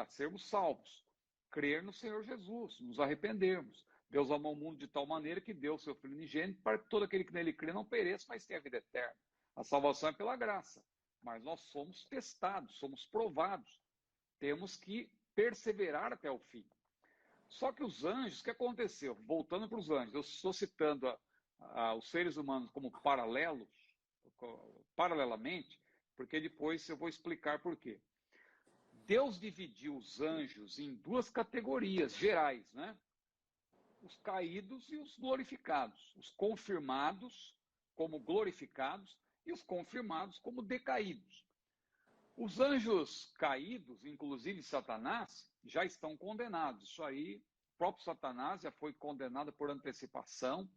sermos salvos. Crer no Senhor Jesus, nos arrependermos. Deus amou o mundo de tal maneira que deu o seu Filho unigênito para que todo aquele que nele crê não pereça, mas tenha vida eterna. A salvação é pela graça. Mas nós somos testados, somos provados. Temos que perseverar até o fim. Só que os anjos, o que aconteceu? Voltando para os anjos, eu estou citando os seres humanos como paralelamente, porque depois eu vou explicar por quê. Deus dividiu os anjos em duas categorias gerais, né? Os caídos e os glorificados. Os confirmados como glorificados e os confirmados como decaídos. Os anjos caídos, inclusive Satanás, já estão condenados. Isso aí, o próprio Satanás já foi condenado por antecipação,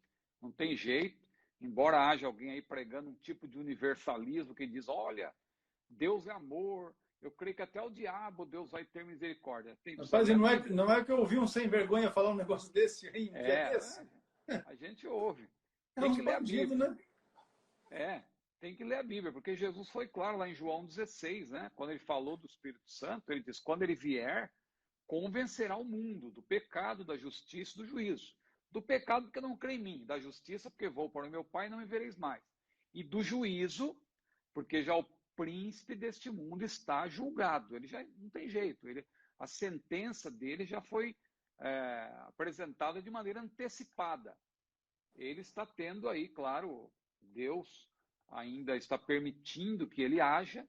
não tem jeito. Embora haja alguém aí pregando um tipo de universalismo que diz, olha, Deus é amor, eu creio que até o diabo Deus vai ter misericórdia. Rapaz, e não é que eu ouvi um sem vergonha falar um negócio desse aí, um dia desse? A gente ouve. É uns bandidos, né? Tem que ler a Bíblia, porque Jesus foi claro lá em João 16, né? Quando ele falou do Espírito Santo, ele diz, quando ele vier, convencerá o mundo do pecado, da justiça e do juízo. Do pecado, porque não crê em mim. Da justiça, porque vou para o meu Pai e não me vereis mais. E do juízo, porque já o príncipe deste mundo está julgado. Ele já não tem jeito. A sentença dele já foi apresentada de maneira antecipada. Ele está tendo aí, claro, Deus ainda está permitindo que ele haja.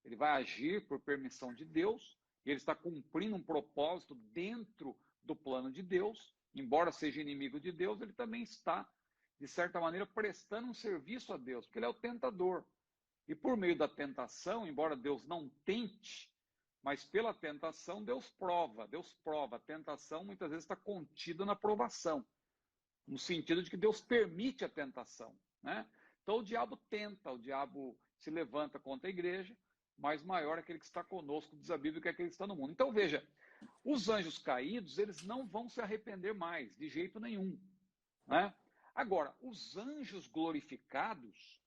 Ele vai agir por permissão de Deus. Ele está cumprindo um propósito dentro do plano de Deus. Embora seja inimigo de Deus, ele também está, de certa maneira, prestando um serviço a Deus, porque ele é o tentador. E por meio da tentação, embora Deus não tente, mas pela tentação Deus prova. Deus prova. A tentação muitas vezes está contida na provação, no sentido de que Deus permite a tentação, né? Então o diabo tenta, o diabo se levanta contra a igreja, mas maior é aquele que está conosco, diz a Bíblia, que é aquele que está no mundo. Então veja, os anjos caídos, eles não vão se arrepender mais, de jeito nenhum, né? Agora, os anjos glorificados,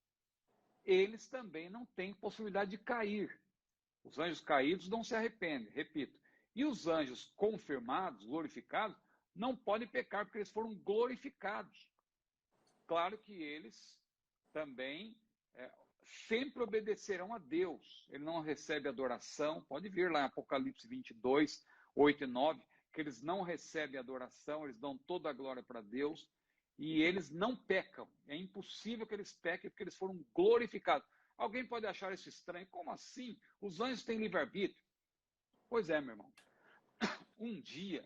eles também não têm possibilidade de cair. Os anjos caídos não se arrependem, repito. E os anjos confirmados, glorificados, não podem pecar, porque eles foram glorificados. Claro que eles também sempre obedecerão a Deus. Ele não recebe adoração. Pode vir lá em Apocalipse 22, 8 e 9, que eles não recebem adoração, eles dão toda a glória para Deus. E eles não pecam. É impossível que eles pequem, porque eles foram glorificados. Alguém pode achar isso estranho. Como assim? Os anjos têm livre-arbítrio? Pois é, meu irmão. Um dia,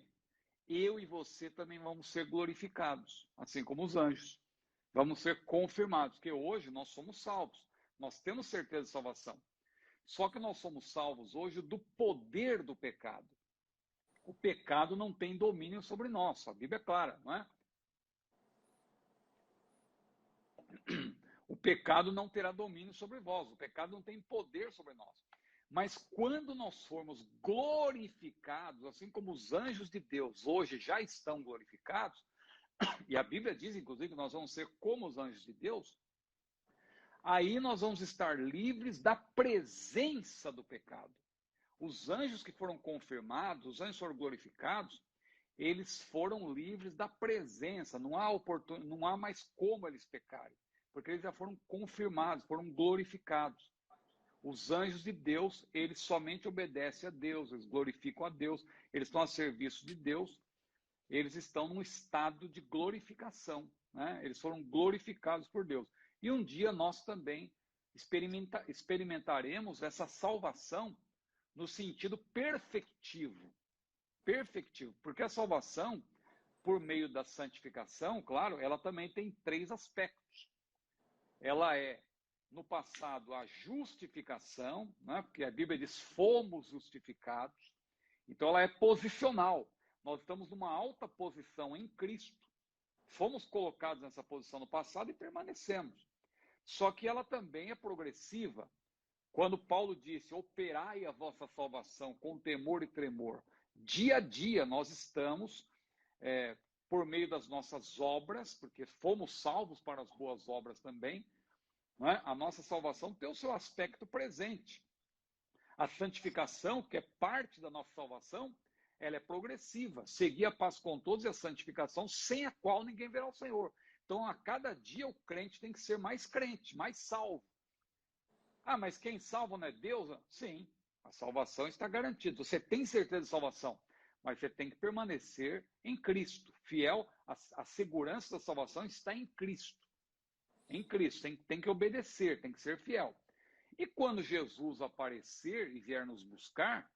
eu e você também vamos ser glorificados, assim como os anjos. Vamos ser confirmados, porque hoje nós somos salvos. Nós temos certeza de salvação. Só que nós somos salvos hoje do poder do pecado. O pecado não tem domínio sobre nós. A Bíblia é clara, não é? O pecado não terá domínio sobre vós. O pecado não tem poder sobre nós. Mas quando nós formos glorificados, assim como os anjos de Deus hoje já estão glorificados, e a Bíblia diz, inclusive, que nós vamos ser como os anjos de Deus, aí nós vamos estar livres da presença do pecado. Os anjos que foram confirmados, os anjos foram glorificados, eles foram livres da presença, não há mais como eles pecarem, porque eles já foram confirmados, foram glorificados. Os anjos de Deus, eles somente obedecem a Deus, eles glorificam a Deus, eles estão a serviço de Deus, eles estão num estado de glorificação, né? Eles foram glorificados por Deus. E um dia nós também experimentaremos essa salvação no sentido perfectivo. Perfectivo, porque a salvação, por meio da santificação, claro, ela também tem 3 aspectos. Ela é, no passado, a justificação, né? Porque a Bíblia diz, fomos justificados. Então ela é posicional. Nós estamos numa alta posição em Cristo. Fomos colocados nessa posição no passado e permanecemos. Só que ela também é progressiva. Quando Paulo disse, operai a vossa salvação com temor e tremor, dia a dia nós estamos, por meio das nossas obras, porque fomos salvos para as boas obras também, não é? A nossa salvação tem o seu aspecto presente. A santificação, que é parte da nossa salvação, ela é progressiva. Seguir a paz com todos e a santificação, sem a qual ninguém verá o Senhor. Então, a cada dia, o crente tem que ser mais crente, mais salvo. Ah, mas quem salva não é Deus? Sim, a salvação está garantida. Você tem certeza de salvação, mas você tem que permanecer em Cristo. Fiel, a segurança da salvação está em Cristo. Em Cristo, tem que obedecer, tem que ser fiel. E quando Jesus aparecer e vier nos buscar,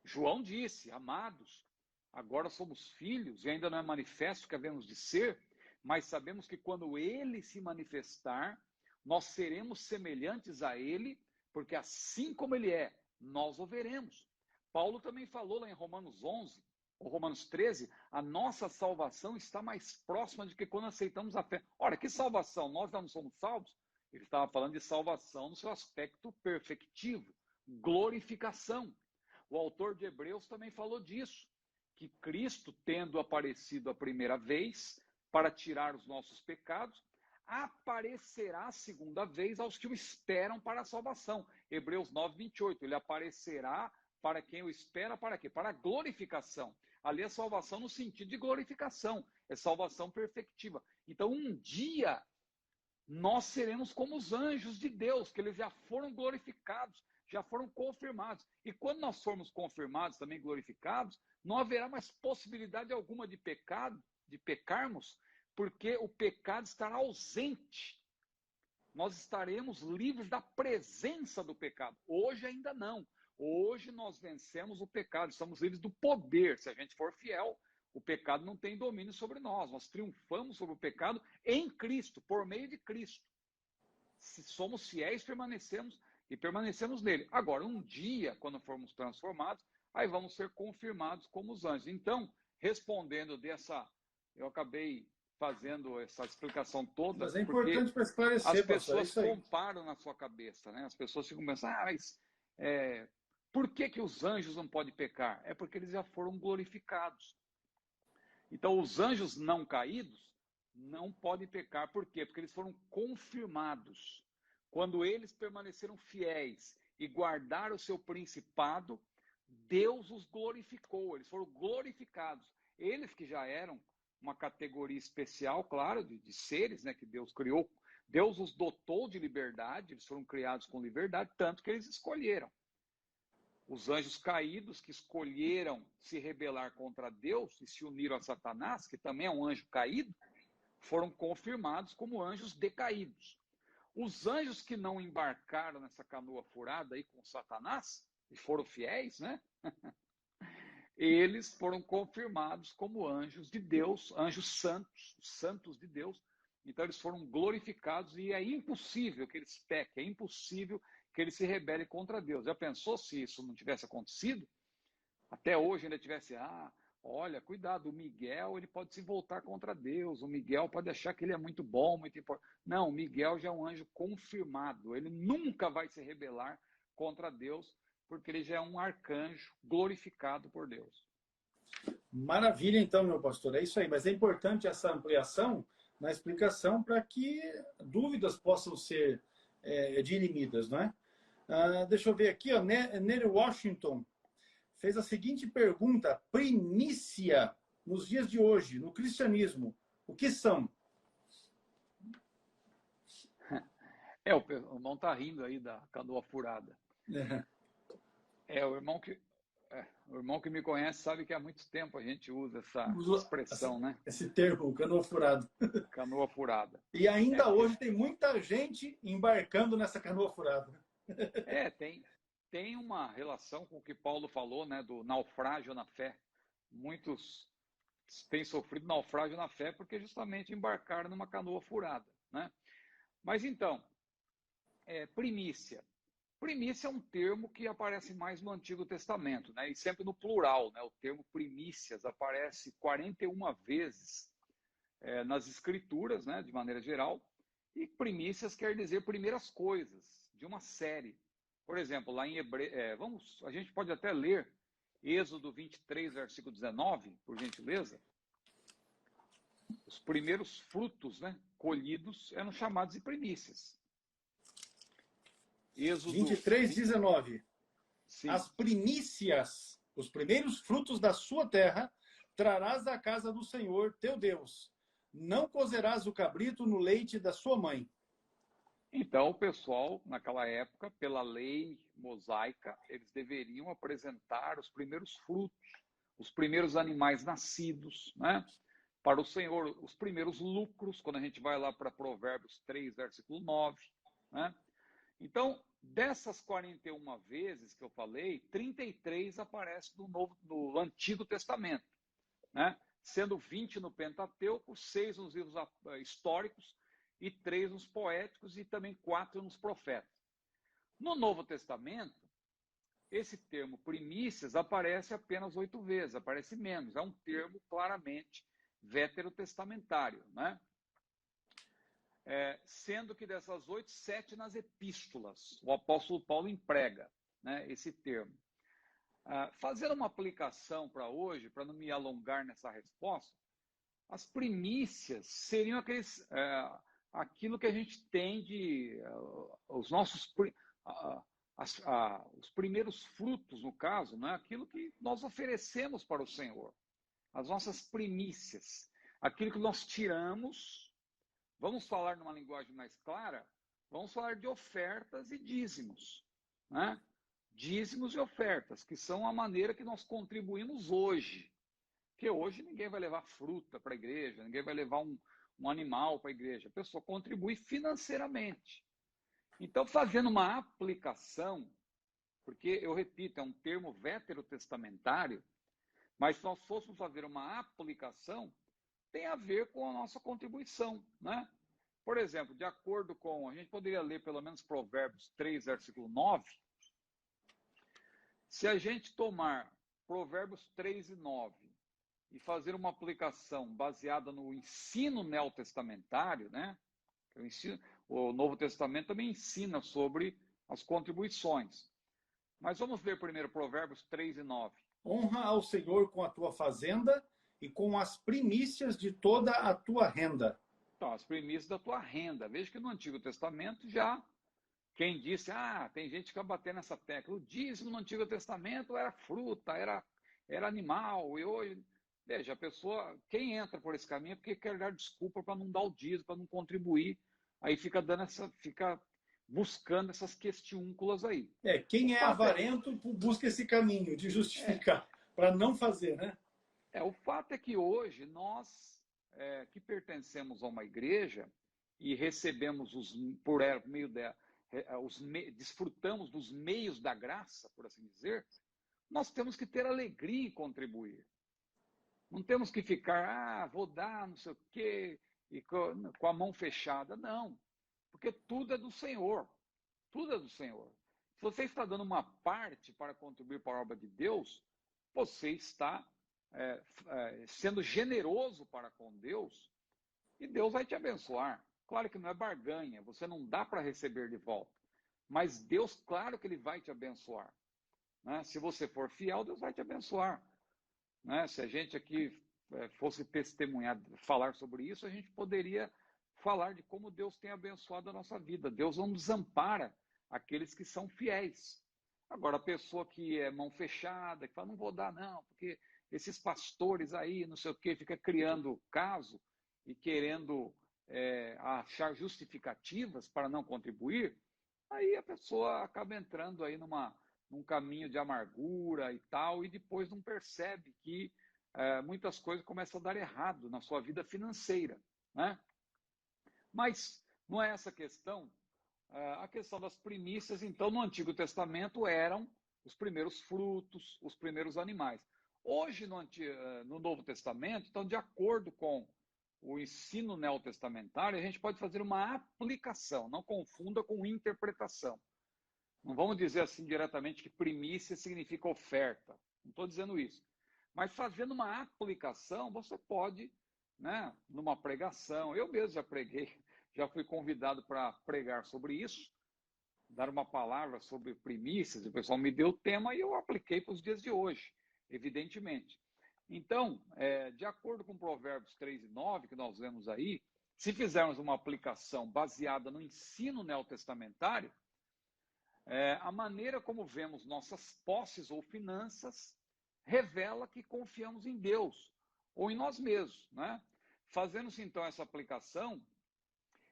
João disse, amados, agora somos filhos, e ainda não é manifesto o que havemos de ser, mas sabemos que quando ele se manifestar, nós seremos semelhantes a ele, porque assim como ele é, nós o veremos. Paulo também falou lá em Romanos 11, ou Romanos 13, a nossa salvação está mais próxima de que quando aceitamos a fé. Ora, que salvação? Nós não somos salvos? Ele estava falando de salvação no seu aspecto perfectivo, glorificação. O autor de Hebreus também falou disso, que Cristo, tendo aparecido a primeira vez para tirar os nossos pecados, aparecerá a segunda vez aos que o esperam para a salvação. Hebreus 9, 28. Ele aparecerá para quem o espera, para quê? Para a glorificação. Ali é salvação no sentido de glorificação, é salvação perfectiva. Então, um dia, nós seremos como os anjos de Deus, que eles já foram glorificados, já foram confirmados. E quando nós formos confirmados, também glorificados, não haverá mais possibilidade alguma de pecado, de pecarmos, porque o pecado estará ausente. Nós estaremos livres da presença do pecado. Hoje ainda não. Hoje nós vencemos o pecado, estamos livres do poder. Se a gente for fiel, o pecado não tem domínio sobre nós. Nós triunfamos sobre o pecado em Cristo, por meio de Cristo. Se somos fiéis, permanecemos nele. Agora, um dia, quando formos transformados, aí vamos ser confirmados como os anjos. Então, respondendo eu acabei fazendo essa explicação toda, mas é importante para esclarecer, as pessoas pastor, comparam na sua cabeça, né? As pessoas ficam pensando, mas por que os anjos não podem pecar? É porque eles já foram glorificados. Então, os anjos não caídos não podem pecar. Por quê? Porque eles foram confirmados. Quando eles permaneceram fiéis e guardaram o seu principado, Deus os glorificou. Eles foram glorificados. Eles que já eram uma categoria especial, claro, de seres, né, que Deus criou. Deus os dotou de liberdade, eles foram criados com liberdade, tanto que eles escolheram. Os anjos caídos que escolheram se rebelar contra Deus e se uniram a Satanás, que também é um anjo caído, foram confirmados como anjos decaídos. Os anjos que não embarcaram nessa canoa furada aí com Satanás, e foram fiéis, né? Eles foram confirmados como anjos de Deus, anjos santos, santos de Deus. Então eles foram glorificados e é impossível que eles pequem, é impossível que eles se rebelem contra Deus. Já pensou se isso não tivesse acontecido? Até hoje ainda tivesse, olha, cuidado, o Miguel ele pode se voltar contra Deus, o Miguel pode achar que ele é muito bom, muito importante. Não, o Miguel já é um anjo confirmado, ele nunca vai se rebelar contra Deus, porque ele já é um arcanjo glorificado por Deus. Maravilha, então, meu pastor, é isso aí. Mas é importante essa ampliação na explicação para que dúvidas possam ser dirimidas, não é? Deixa eu ver aqui, ó, Nery Washington fez a seguinte pergunta: primícia nos dias de hoje, no cristianismo, o que são? O irmão está rindo aí da canoa furada. É. É, o irmão que, o irmão que me conhece sabe que há muito tempo a gente usa essa Usa expressão, né? esse termo, canoa furada. Canoa furada. E É, ainda porque hoje tem muita gente embarcando nessa canoa furada. tem uma relação com o que Paulo falou, né, do naufrágio na fé. Muitos têm sofrido naufrágio na fé porque justamente embarcaram numa canoa furada, né? Mas então, primícia. Primícia é um termo que aparece mais no Antigo Testamento, né? E sempre no plural, né? O termo primícias aparece 41 vezes nas Escrituras, né? De maneira geral. E primícias quer dizer primeiras coisas de uma série. Por exemplo, lá em Hebreu, a gente pode até ler Êxodo 23, versículo 19, por gentileza. Os primeiros frutos, né, colhidos eram chamados de primícias. Êxodo 23, 19. Sim. As primícias, os primeiros frutos da sua terra, trarás à casa do Senhor teu Deus. Não cozerás o cabrito no leite da sua mãe. Então, o pessoal, naquela época, pela lei mosaica, eles deveriam apresentar os primeiros frutos, os primeiros animais nascidos, né? Para o Senhor, os primeiros lucros, quando a gente vai lá para Provérbios 3, versículo 9, né? Então, dessas 41 vezes que eu falei, 33 aparecem no Antigo Testamento, né? Sendo 20 no Pentateuco, 6 nos livros históricos e 3 nos poéticos e também 4 nos profetas. No Novo Testamento, esse termo primícias aparece apenas 8 vezes, aparece menos. É um termo claramente veterotestamentário, né? Sendo que dessas 8, 7 nas epístolas. O apóstolo Paulo emprega, né, esse termo. Fazendo uma aplicação para hoje, para não me alongar nessa resposta, as primícias seriam aquilo que a gente tem os nossos os primeiros frutos, no caso, né, aquilo que nós oferecemos para o Senhor, as nossas primícias, aquilo que nós tiramos. Vamos falar numa linguagem mais clara? Vamos falar de ofertas e dízimos, né? Dízimos e ofertas, que são a maneira que nós contribuímos hoje. Porque hoje ninguém vai levar fruta para a igreja, ninguém vai levar um animal para a igreja. A pessoa contribui financeiramente. Então, fazendo uma aplicação, porque, eu repito, é um termo veterotestamentário, mas se nós fôssemos fazer uma aplicação, tem a ver com a nossa contribuição, né? Por exemplo, de acordo com, a gente poderia ler pelo menos Provérbios 3, versículo 9. Se a gente tomar Provérbios 3 e 9 e fazer uma aplicação baseada no ensino neotestamentário, né? O Novo Testamento também ensina sobre as contribuições. Mas vamos ver primeiro Provérbios 3 e 9. Honra ao Senhor com a tua fazenda e com as primícias de toda a tua renda. Então, as primícias da tua renda. Veja que no Antigo Testamento já, quem disse, tem gente que vai bater nessa tecla. O dízimo no Antigo Testamento era fruta, era animal, e hoje, veja, a pessoa, quem entra por esse caminho é porque quer dar desculpa para não dar o dízimo, para não contribuir, aí fica buscando essas questiúnculas aí. Quem é avarento busca esse caminho de justificar, para não fazer, né? O fato é que hoje nós que pertencemos a uma igreja e recebemos por meio desfrutamos dos meios da graça, por assim dizer, nós temos que ter alegria em contribuir. Não temos que ficar, vou dar, não sei o quê, e com a mão fechada. Não, porque tudo é do Senhor. Tudo é do Senhor. Se você está dando uma parte para contribuir para a obra de Deus, você está sendo generoso para com Deus e Deus vai te abençoar. Claro que não é barganha, você não dá para receber de volta, mas Deus, claro que Ele vai te abençoar, né? Se você for fiel, Deus vai te abençoar, né? Se a gente aqui fosse testemunhar, falar sobre isso, a gente poderia falar de como Deus tem abençoado a nossa vida. Deus não desampara aqueles que são fiéis. Agora, a pessoa que é mão fechada, que fala, não vou dar não, porque esses pastores aí, não sei o quê, fica criando caso e querendo a achar justificativas para não contribuir, aí a pessoa acaba entrando aí num caminho de amargura e tal, e depois não percebe que muitas coisas começam a dar errado na sua vida financeira, né? Mas não é essa a questão. A questão das primícias, então, no Antigo Testamento eram os primeiros frutos, os primeiros animais. Hoje, no Novo Testamento, então, de acordo com o ensino neotestamentário, a gente pode fazer uma aplicação, não confunda com interpretação. Não vamos dizer assim diretamente que primícia significa oferta, não estou dizendo isso. Mas fazendo uma aplicação, você pode, né, numa pregação, eu mesmo já preguei, já fui convidado para pregar sobre isso, dar uma palavra sobre primícias, o pessoal me deu o tema e eu apliquei para os dias de hoje, evidentemente. Então, de acordo com Provérbios 3 e 9, que nós lemos aí, se fizermos uma aplicação baseada no ensino neotestamentário, a maneira como vemos nossas posses ou finanças revela que confiamos em Deus ou em nós mesmos, né? Fazendo-se então essa aplicação,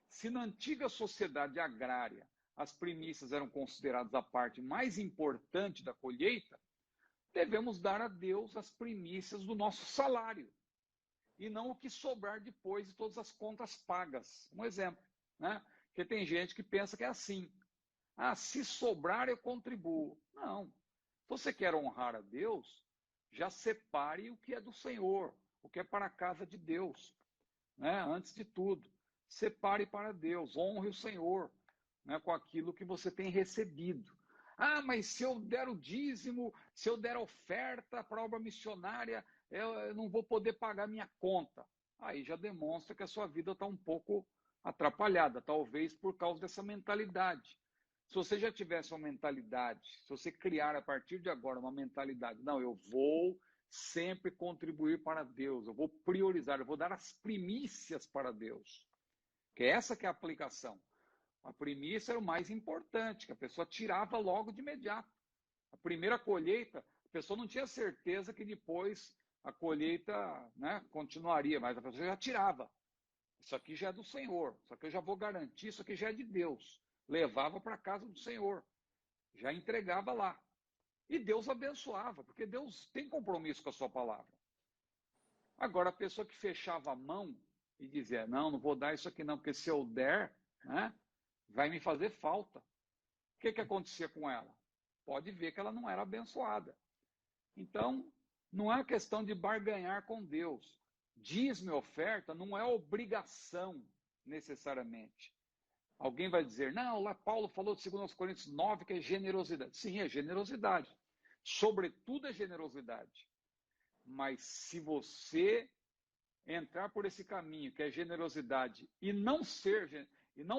se na antiga sociedade agrária as primícias eram consideradas a parte mais importante da colheita, devemos dar a Deus as primícias do nosso salário, e não o que sobrar depois de todas as contas pagas. Um exemplo, né? Porque tem gente que pensa que é assim. Se sobrar eu contribuo. Não. Se você quer honrar a Deus, já separe o que é do Senhor, o que é para a casa de Deus, né? Antes de tudo. Separe para Deus, honre o Senhor, né, com aquilo que você tem recebido. Mas se eu der o dízimo, se eu der oferta para a obra missionária, eu não vou poder pagar minha conta. Aí já demonstra que a sua vida está um pouco atrapalhada, talvez por causa dessa mentalidade. Se você já tivesse uma mentalidade, se você criar a partir de agora uma mentalidade, não, eu vou sempre contribuir para Deus, eu vou priorizar, eu vou dar as primícias para Deus. Que essa que é a aplicação. A primícia era o mais importante, que a pessoa tirava logo de imediato. A primeira colheita, a pessoa não tinha certeza que depois a colheita, né, continuaria, mas a pessoa já tirava. Isso aqui já é do Senhor, isso aqui eu já vou garantir, isso aqui já é de Deus. Levava para a casa do Senhor, já entregava lá. E Deus abençoava, porque Deus tem compromisso com a sua palavra. Agora, a pessoa que fechava a mão e dizia, não vou dar isso aqui não, porque se eu der, né, vai me fazer falta. O que acontecia com ela? Pode ver que ela não era abençoada. Então, não é questão de barganhar com Deus. Dízimo e oferta não é obrigação, necessariamente. Alguém vai dizer, não, lá Paulo falou de 2 Coríntios 9, que é generosidade. Sim, é generosidade. Sobretudo é generosidade. Mas se você entrar por esse caminho, que é generosidade, e não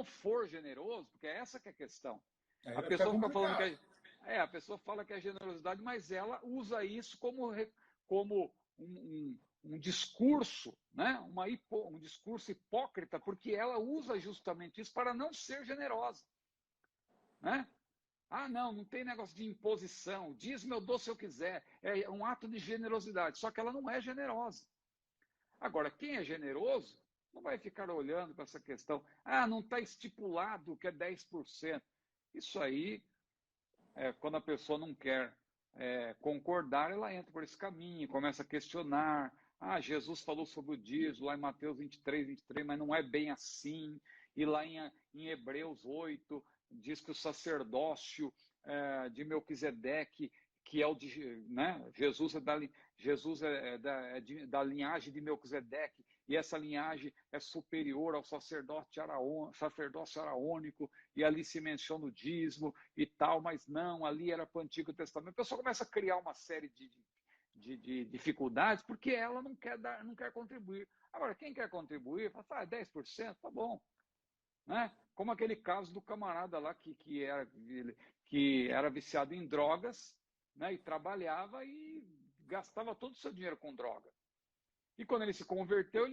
for generoso, porque é essa que é a questão. A pessoa fica falando que a pessoa fala que é generosidade, mas ela usa isso como um discurso, né? Um discurso hipócrita, porque ela usa justamente isso para não ser generosa, né? Não tem negócio de imposição, dízimo eu dou se eu quiser, é um ato de generosidade, só que ela não é generosa. Agora, quem é generoso não vai ficar olhando para essa questão, não está estipulado que é 10%. Isso aí, quando a pessoa não quer concordar, ela entra por esse caminho, começa a questionar, Jesus falou sobre o dízimo lá em Mateus 23, mas não é bem assim, e lá em Hebreus 8, diz que o sacerdócio de Melquisedeque, que é o de, né? Jesus é da linhagem de Melquisedeque, e essa linhagem é superior ao sacerdócio araônico, e ali se menciona o dízimo e tal, mas não, ali era para o Antigo Testamento. A pessoa começa a criar uma série de dificuldades, porque ela não quer contribuir. Agora, quem quer contribuir, fala, 10%, tá bom. Né? Como aquele caso do camarada lá que era viciado em drogas, né? E trabalhava e gastava todo o seu dinheiro com droga. E quando ele se converteu,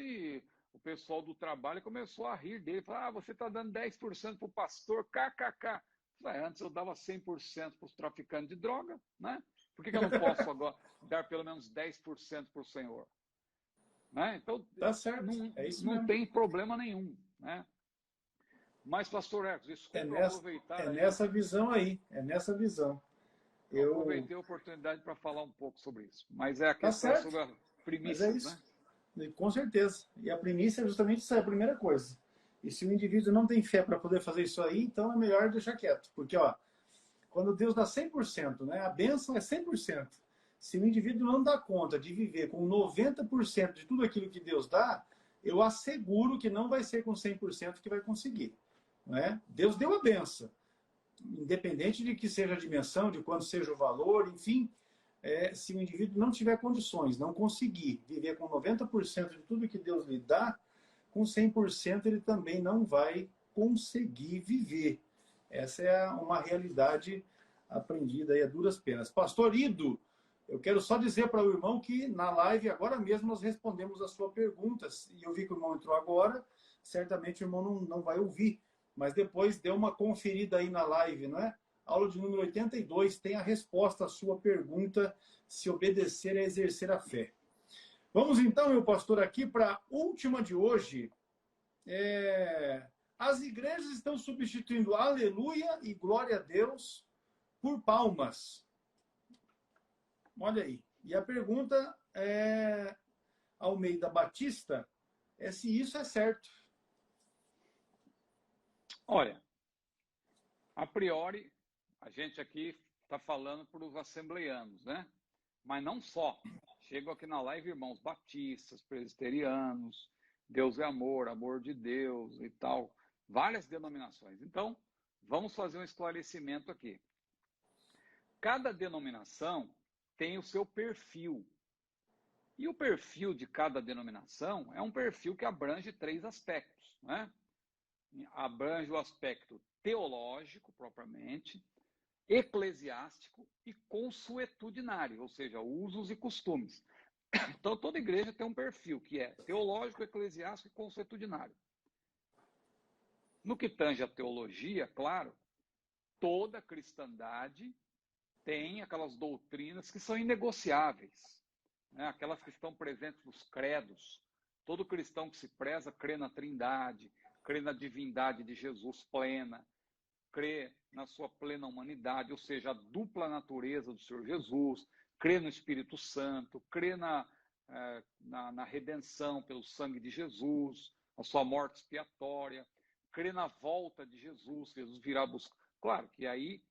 o pessoal do trabalho começou a rir dele. Falou, você está dando 10% para o pastor, kkk. Antes eu dava 100% para os traficantes de droga, né? Por que eu não posso agora dar pelo menos 10% para o Senhor? Né? Então, tá certo. Não tem problema nenhum. né? Mas, pastor Ecos, É desculpa eu nessa, aproveitar é aí, nessa visão aí, é nessa visão. eu Eu, aproveitei a oportunidade para falar um pouco sobre isso. Mas é a tá questão certo, sobre as mas é primícias, né? isso. E com certeza. E a primícia é justamente isso aí, a primeira coisa. E se o indivíduo não tem fé para poder fazer isso aí, então é melhor deixar quieto. Porque, ó, quando Deus dá 100%, né, a bênção é 100%. Se o indivíduo não dá conta de viver com 90% de tudo aquilo que Deus dá, eu asseguro que não vai ser com 100% que vai conseguir. Né? Deus deu a benção, independente de que seja a dimensão, de quanto seja o valor, enfim, se o indivíduo não tiver condições, não conseguir viver com 90% de tudo que Deus lhe dá, com 100% ele também não vai conseguir viver. Essa é uma realidade aprendida aí a duras penas. Pastor Ido, eu quero só dizer para o irmão que na live, agora mesmo, nós respondemos as suas perguntas. E eu vi que o irmão entrou agora, certamente o irmão não vai ouvir. Mas depois dê uma conferida aí na live, não é? Aula de número 82 tem a resposta à sua pergunta, se obedecer é exercer a fé. Vamos então, meu pastor, aqui para a última de hoje. As igrejas estão substituindo aleluia e glória a Deus por palmas. Olha aí. E a pergunta Almeida Batista é se isso é certo. Olha, a priori, a gente aqui está falando para os assembleianos, né? Mas não só. Chegam aqui na live irmãos batistas, presbiterianos, Deus é amor, amor de Deus e tal. Várias denominações. Então, vamos fazer um esclarecimento aqui. Cada denominação tem o seu perfil. E o perfil de cada denominação é um perfil que abrange 3 aspectos, né? Abrange o aspecto teológico, propriamente, eclesiástico e consuetudinário, ou seja, usos e costumes. Então, toda igreja tem um perfil que é teológico, eclesiástico e consuetudinário. No que tange a teologia, claro, toda cristandade tem aquelas doutrinas que são inegociáveis, né? Aquelas que estão presentes nos credos. Todo cristão que se preza crê na Trindade, crê na divindade de Jesus plena, crê na sua plena humanidade, ou seja, a dupla natureza do Senhor Jesus, crê no Espírito Santo, crê na redenção pelo sangue de Jesus, a sua morte expiatória, crê na volta de Jesus, Jesus virá buscar. Claro que aí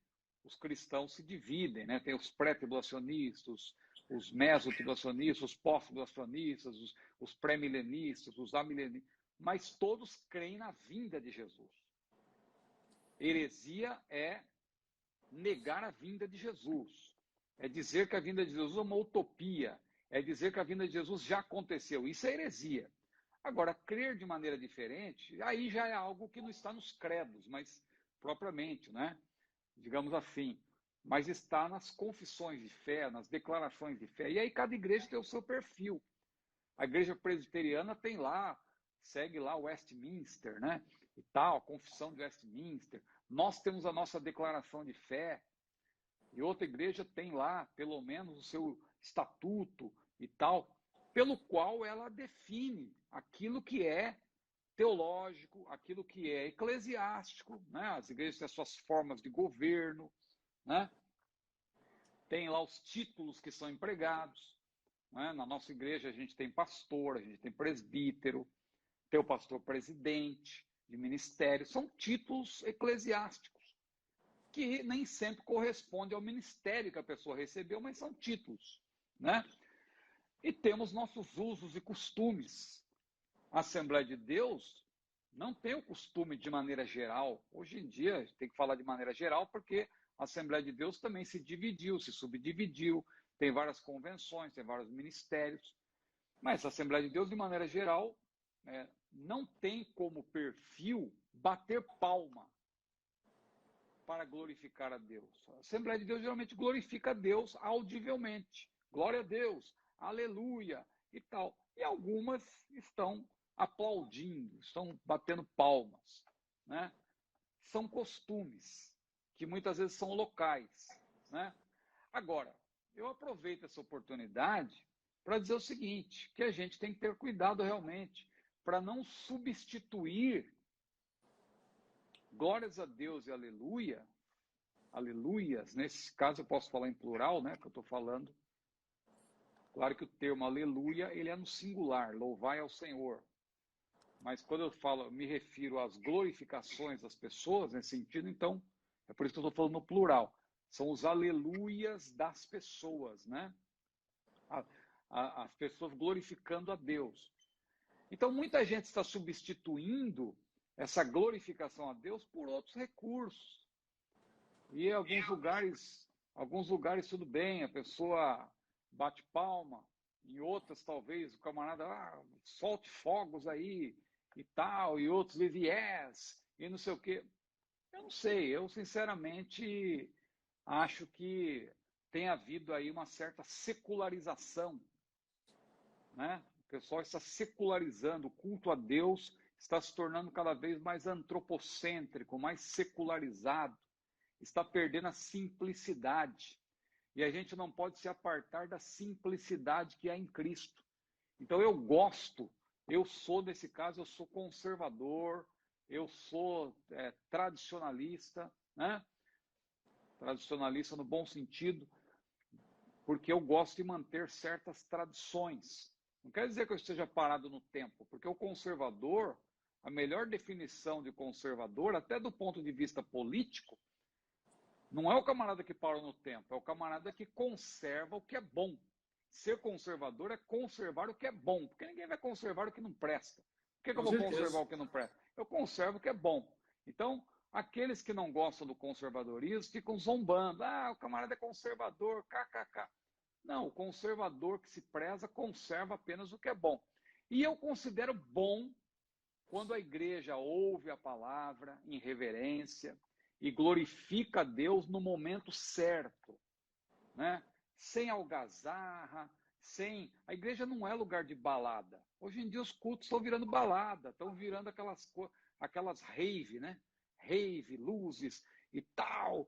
os cristãos se dividem, né? Tem os pré-tribulacionistas, os meso-tribulacionistas, os pós-tribulacionistas, os pré-milenistas, os amilenistas, mas todos creem na vinda de Jesus. Heresia é negar a vinda de Jesus. É dizer que a vinda de Jesus é uma utopia. É dizer que a vinda de Jesus já aconteceu. Isso é heresia. Agora, crer de maneira diferente, aí já é algo que não está nos credos, mas propriamente, né? Digamos assim. Mas está nas confissões de fé, nas declarações de fé. E aí cada igreja tem o seu perfil. A igreja presbiteriana tem lá, segue lá o Westminster, né? E tal, a confissão de Westminster. Nós temos a nossa declaração de fé, e outra igreja tem lá, pelo menos, o seu estatuto e tal, pelo qual ela define aquilo que é teológico, aquilo que é eclesiástico, né? As igrejas têm as suas formas de governo, né? Tem lá os títulos que são empregados, né? Na nossa igreja a gente tem pastor, a gente tem presbítero, tem o pastor presidente de ministério, são títulos eclesiásticos, que nem sempre correspondem ao ministério que a pessoa recebeu, mas são títulos, né? E temos nossos usos e costumes. A Assembleia de Deus não tem o costume de maneira geral. Hoje em dia, tem que falar de maneira geral, porque a Assembleia de Deus também se dividiu, se subdividiu, tem várias convenções, tem vários ministérios. Mas a Assembleia de Deus, de maneira geral, não tem como perfil bater palma para glorificar a Deus. A Assembleia de Deus geralmente glorifica a Deus audivelmente. Glória a Deus, aleluia e tal. E algumas estão aplaudindo, estão batendo palmas, né? São costumes que muitas vezes são locais, né? Agora, eu aproveito essa oportunidade para dizer o seguinte, que a gente tem que ter cuidado realmente para não substituir Glórias a Deus e aleluia, aleluias, nesse caso eu posso falar em plural, né, que eu estou falando. Claro que o termo aleluia, ele é no singular, louvai ao Senhor. Mas quando eu falo, me refiro às glorificações das pessoas, nesse sentido, então, é por isso que eu estou falando no plural. São os aleluias das pessoas, né? As pessoas glorificando a Deus. Então, muita gente está substituindo essa glorificação a Deus por outros recursos. E em alguns lugares tudo bem, a pessoa bate palma, em outras talvez o camarada solte fogos aí e tal, e outros vive yes, e não sei o quê. Eu não sei, eu sinceramente acho que tem havido aí uma certa secularização, né? O pessoal está secularizando, o culto a Deus está se tornando cada vez mais antropocêntrico, mais secularizado, está perdendo a simplicidade. E a gente não pode se apartar da simplicidade que há em Cristo. Então eu sou, nesse caso, eu sou conservador, eu sou tradicionalista, né? Tradicionalista no bom sentido, porque eu gosto de manter certas tradições. Não quer dizer que eu esteja parado no tempo, porque o conservador, a melhor definição de conservador, até do ponto de vista político, não é o camarada que parou no tempo, é o camarada que conserva o que é bom. Ser conservador é conservar o que é bom, porque ninguém vai conservar o que não presta. Por que eu Com vou certeza. conservar o que não presta? Eu conservo o que é bom. Então, aqueles que não gostam do conservadorismo ficam zombando. O camarada é conservador, kkk. Não, o conservador que se preza conserva apenas o que é bom. E eu considero bom quando a igreja ouve a palavra em reverência e glorifica a Deus no momento certo, né? Sem algazarra, sem... A igreja não é lugar de balada. Hoje em dia os cultos estão virando balada, estão virando aquelas rave, né? Rave, luzes e tal.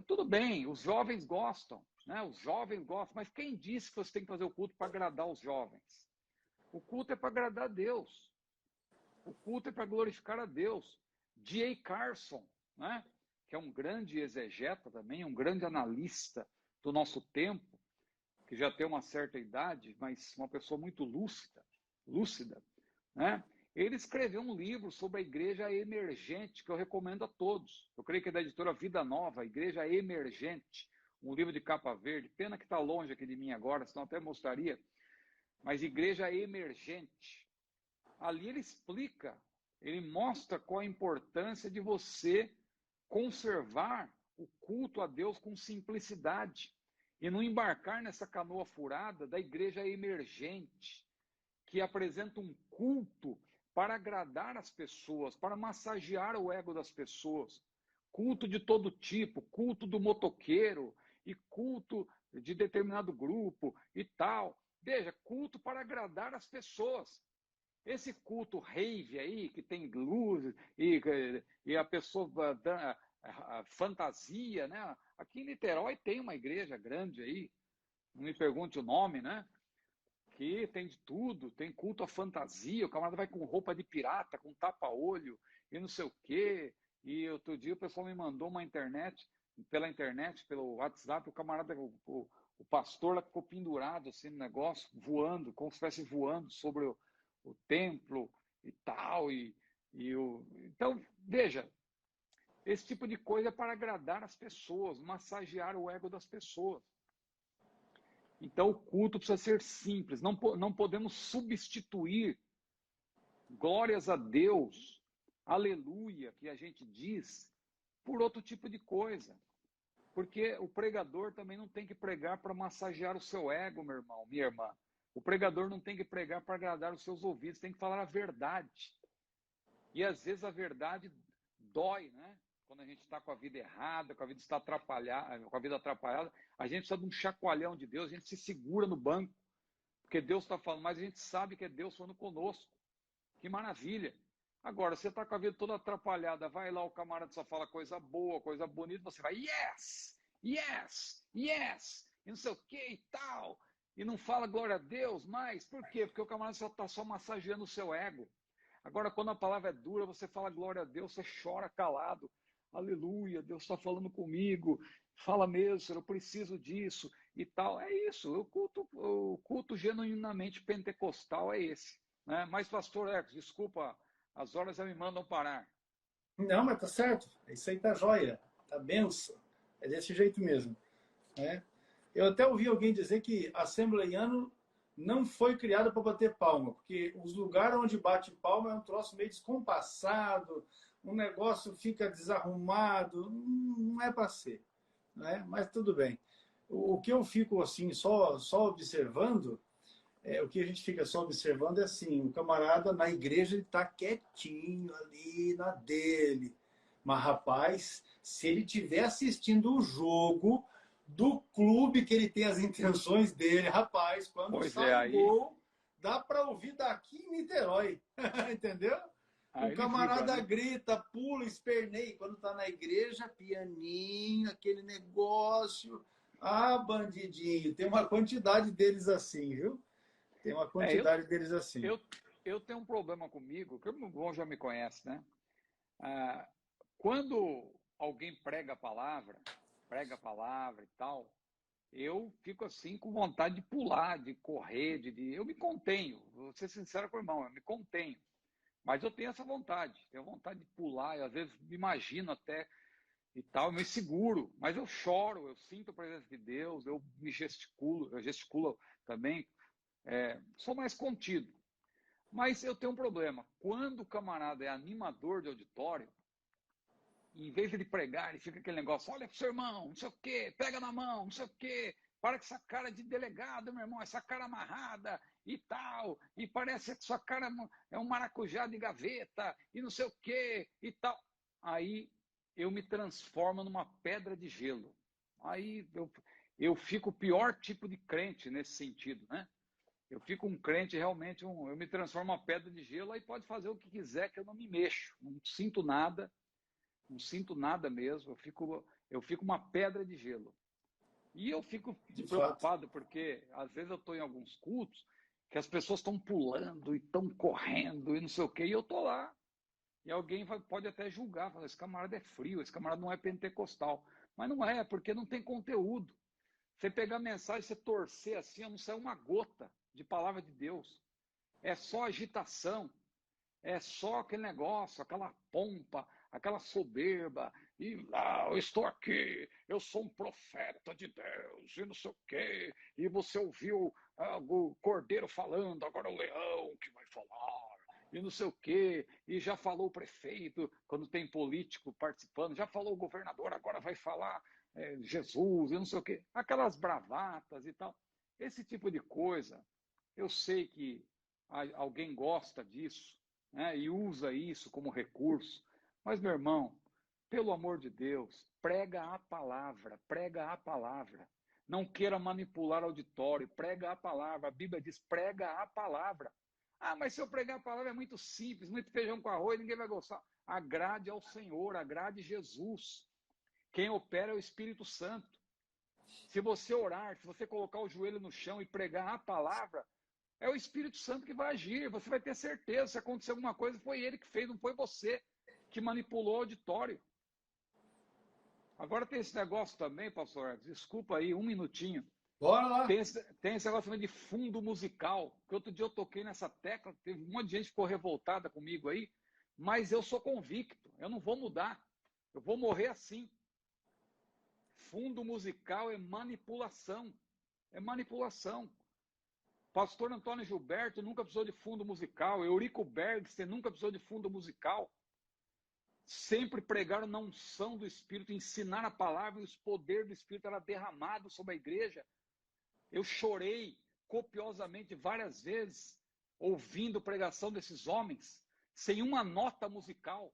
Tudo bem, os jovens gostam, né? Os jovens gostam, mas quem disse que você tem que fazer o culto para agradar os jovens? O culto é para agradar a Deus. O culto é para glorificar a Deus. D.A. Carson, né? Que é um grande exegeta também, um grande analista do nosso tempo, que já tem uma certa idade, mas uma pessoa muito lúcida, né? Ele escreveu um livro sobre a igreja emergente, que eu recomendo a todos. Eu creio que é da editora Vida Nova, Igreja Emergente, um livro de capa verde. Pena que está longe aqui de mim agora, senão até mostraria. Mas Igreja Emergente. Ali ele explica, ele mostra qual a importância de você conservar o culto a Deus com simplicidade e não embarcar nessa canoa furada da igreja emergente, que apresenta um culto para agradar as pessoas, para massagear o ego das pessoas. Culto de todo tipo, culto do motoqueiro e culto de determinado grupo e tal. Veja, culto para agradar as pessoas. Esse culto rave aí, que tem luz e a pessoa a fantasia, né? Aqui em Niterói tem uma igreja grande aí, não me pergunte o nome, né? Que tem de tudo, tem culto à fantasia, o camarada vai com roupa de pirata, com tapa-olho e não sei o quê. E outro dia o pessoal me mandou pela internet, pelo WhatsApp, o camarada, o pastor lá ficou pendurado assim no negócio, voando, como se estivesse voando sobre o templo e tal. Então, veja, esse tipo de coisa é para agradar as pessoas, massagear o ego das pessoas. Então, o culto precisa ser simples, não podemos substituir glórias a Deus, aleluia, que a gente diz, por outro tipo de coisa. Porque o pregador também não tem que pregar para massagear o seu ego, meu irmão, minha irmã. O pregador não tem que pregar para agradar os seus ouvidos, tem que falar a verdade. E às vezes a verdade dói, né? Quando a gente está com a vida errada, com a vida está atrapalhada, com a vida atrapalhada, a gente precisa de um chacoalhão de Deus, a gente se segura no banco, porque Deus está falando, mas a gente sabe que é Deus falando conosco. Que maravilha! Agora, você está com a vida toda atrapalhada, vai lá, o camarada só fala coisa boa, coisa bonita, você vai, yes, yes, yes, e não sei o que e tal, e não fala glória a Deus mais. Por quê? Porque o camarada só está só massageando o seu ego. Agora, quando a palavra é dura, você fala glória a Deus, você chora calado. Aleluia, Deus está falando comigo. Fala mesmo, Senhor, eu preciso disso e tal. É isso, o culto genuinamente pentecostal é esse. Né? Mas, pastor Ecos, desculpa, as horas já me mandam parar. Não, mas tá certo. Isso aí tá jóia. Tá benção. É desse jeito mesmo. Né? Eu até ouvi alguém dizer que assembleiano não foi criado para bater palma, porque os lugares onde bate palma é um troço meio descompassado, um negócio fica desarrumado, não é para ser. Né? Mas tudo bem. O que eu fico assim, só observando, o que a gente fica só observando é assim, o camarada na igreja ele está quietinho ali na dele. Mas, rapaz, se ele estiver assistindo o jogo do clube que ele tem as intenções dele, rapaz, quando Pois é, sai o gol, dá para ouvir daqui em Niterói. Entendeu? O aí ele vibra, camarada né? grita, pula, esperneia. Quando está na igreja, pianinho, aquele negócio. Ah, bandidinho, tem uma quantidade deles assim, viu? Tem uma É, quantidade deles assim. eu, eu tenho um problema comigo, que o meu irmão já me conhece, né? Ah, quando alguém prega a palavra e tal, eu fico assim com vontade de pular, de correr, eu me contenho, vou ser sincero com o irmão, eu me contenho. Mas eu tenho essa vontade, tenho vontade de pular, eu às vezes me imagino até e tal, eu me seguro, mas eu choro, eu sinto a presença de Deus, eu gesticulo também, sou mais contido. Mas eu tenho um problema, quando o camarada é animador de auditório, em vez de ele pregar, ele fica aquele negócio, olha pro seu irmão, não sei o quê, pega na mão, não sei o quê, para com essa cara de delegado, meu irmão, essa cara amarrada e tal, e parece que sua cara é um maracujá de gaveta, e não sei o quê, e tal. Aí eu me transformo numa pedra de gelo. Aí eu fico o pior tipo de crente nesse sentido, né? Eu fico um crente realmente, eu me transformo numa pedra de gelo, aí pode fazer o que quiser que eu não me mexo, não sinto nada, não sinto nada mesmo, eu fico uma pedra de gelo. E eu fico De fato. preocupado porque às vezes eu estou em alguns cultos que as pessoas estão pulando e estão correndo e não sei o quê, e eu estou lá. E alguém pode até julgar, falar, esse camarada é frio, esse camarada não é pentecostal. Mas não é, porque não tem conteúdo. Você pegar a mensagem, você torcer assim, não sai uma gota de palavra de Deus. É só agitação, é só aquele negócio, aquela pompa, aquela soberba, e eu estou aqui, eu sou um profeta de Deus, e não sei o quê, e você ouviu o cordeiro falando, agora é o leão que vai falar, e não sei o quê, e já falou o prefeito, quando tem político participando, já falou o governador, agora vai falar Jesus, e não sei o quê, aquelas bravatas e tal. Esse tipo de coisa, eu sei que alguém gosta disso, né, e usa isso como recurso. Mas, meu irmão, pelo amor de Deus, prega a palavra, prega a palavra. Não queira manipular auditório, prega a palavra. A Bíblia diz, prega a palavra. Ah, mas se eu pregar a palavra é muito simples, muito feijão com arroz, ninguém vai gostar. Agrade ao Senhor, agrade Jesus. Quem opera é o Espírito Santo. Se você orar, se você colocar o joelho no chão e pregar a palavra, é o Espírito Santo que vai agir. Você vai ter certeza. Se acontecer alguma coisa, foi ele que fez, não foi você que manipulou o auditório. Agora tem esse negócio também, pastor, desculpa aí, um minutinho. Bora lá. Tem esse negócio também de fundo musical, que outro dia eu toquei nessa tecla, teve um monte de gente que ficou revoltada comigo aí, mas eu sou convicto, eu não vou mudar, eu vou morrer assim. Fundo musical é manipulação, é manipulação. Pastor Antônio Gilberto nunca precisou de fundo musical. Eurico Bergster nunca precisou de fundo musical. Sempre pregaram na unção do Espírito, ensinar a palavra e o poder do Espírito era derramado sobre a igreja. Eu chorei copiosamente várias vezes ouvindo pregação desses homens, sem uma nota musical.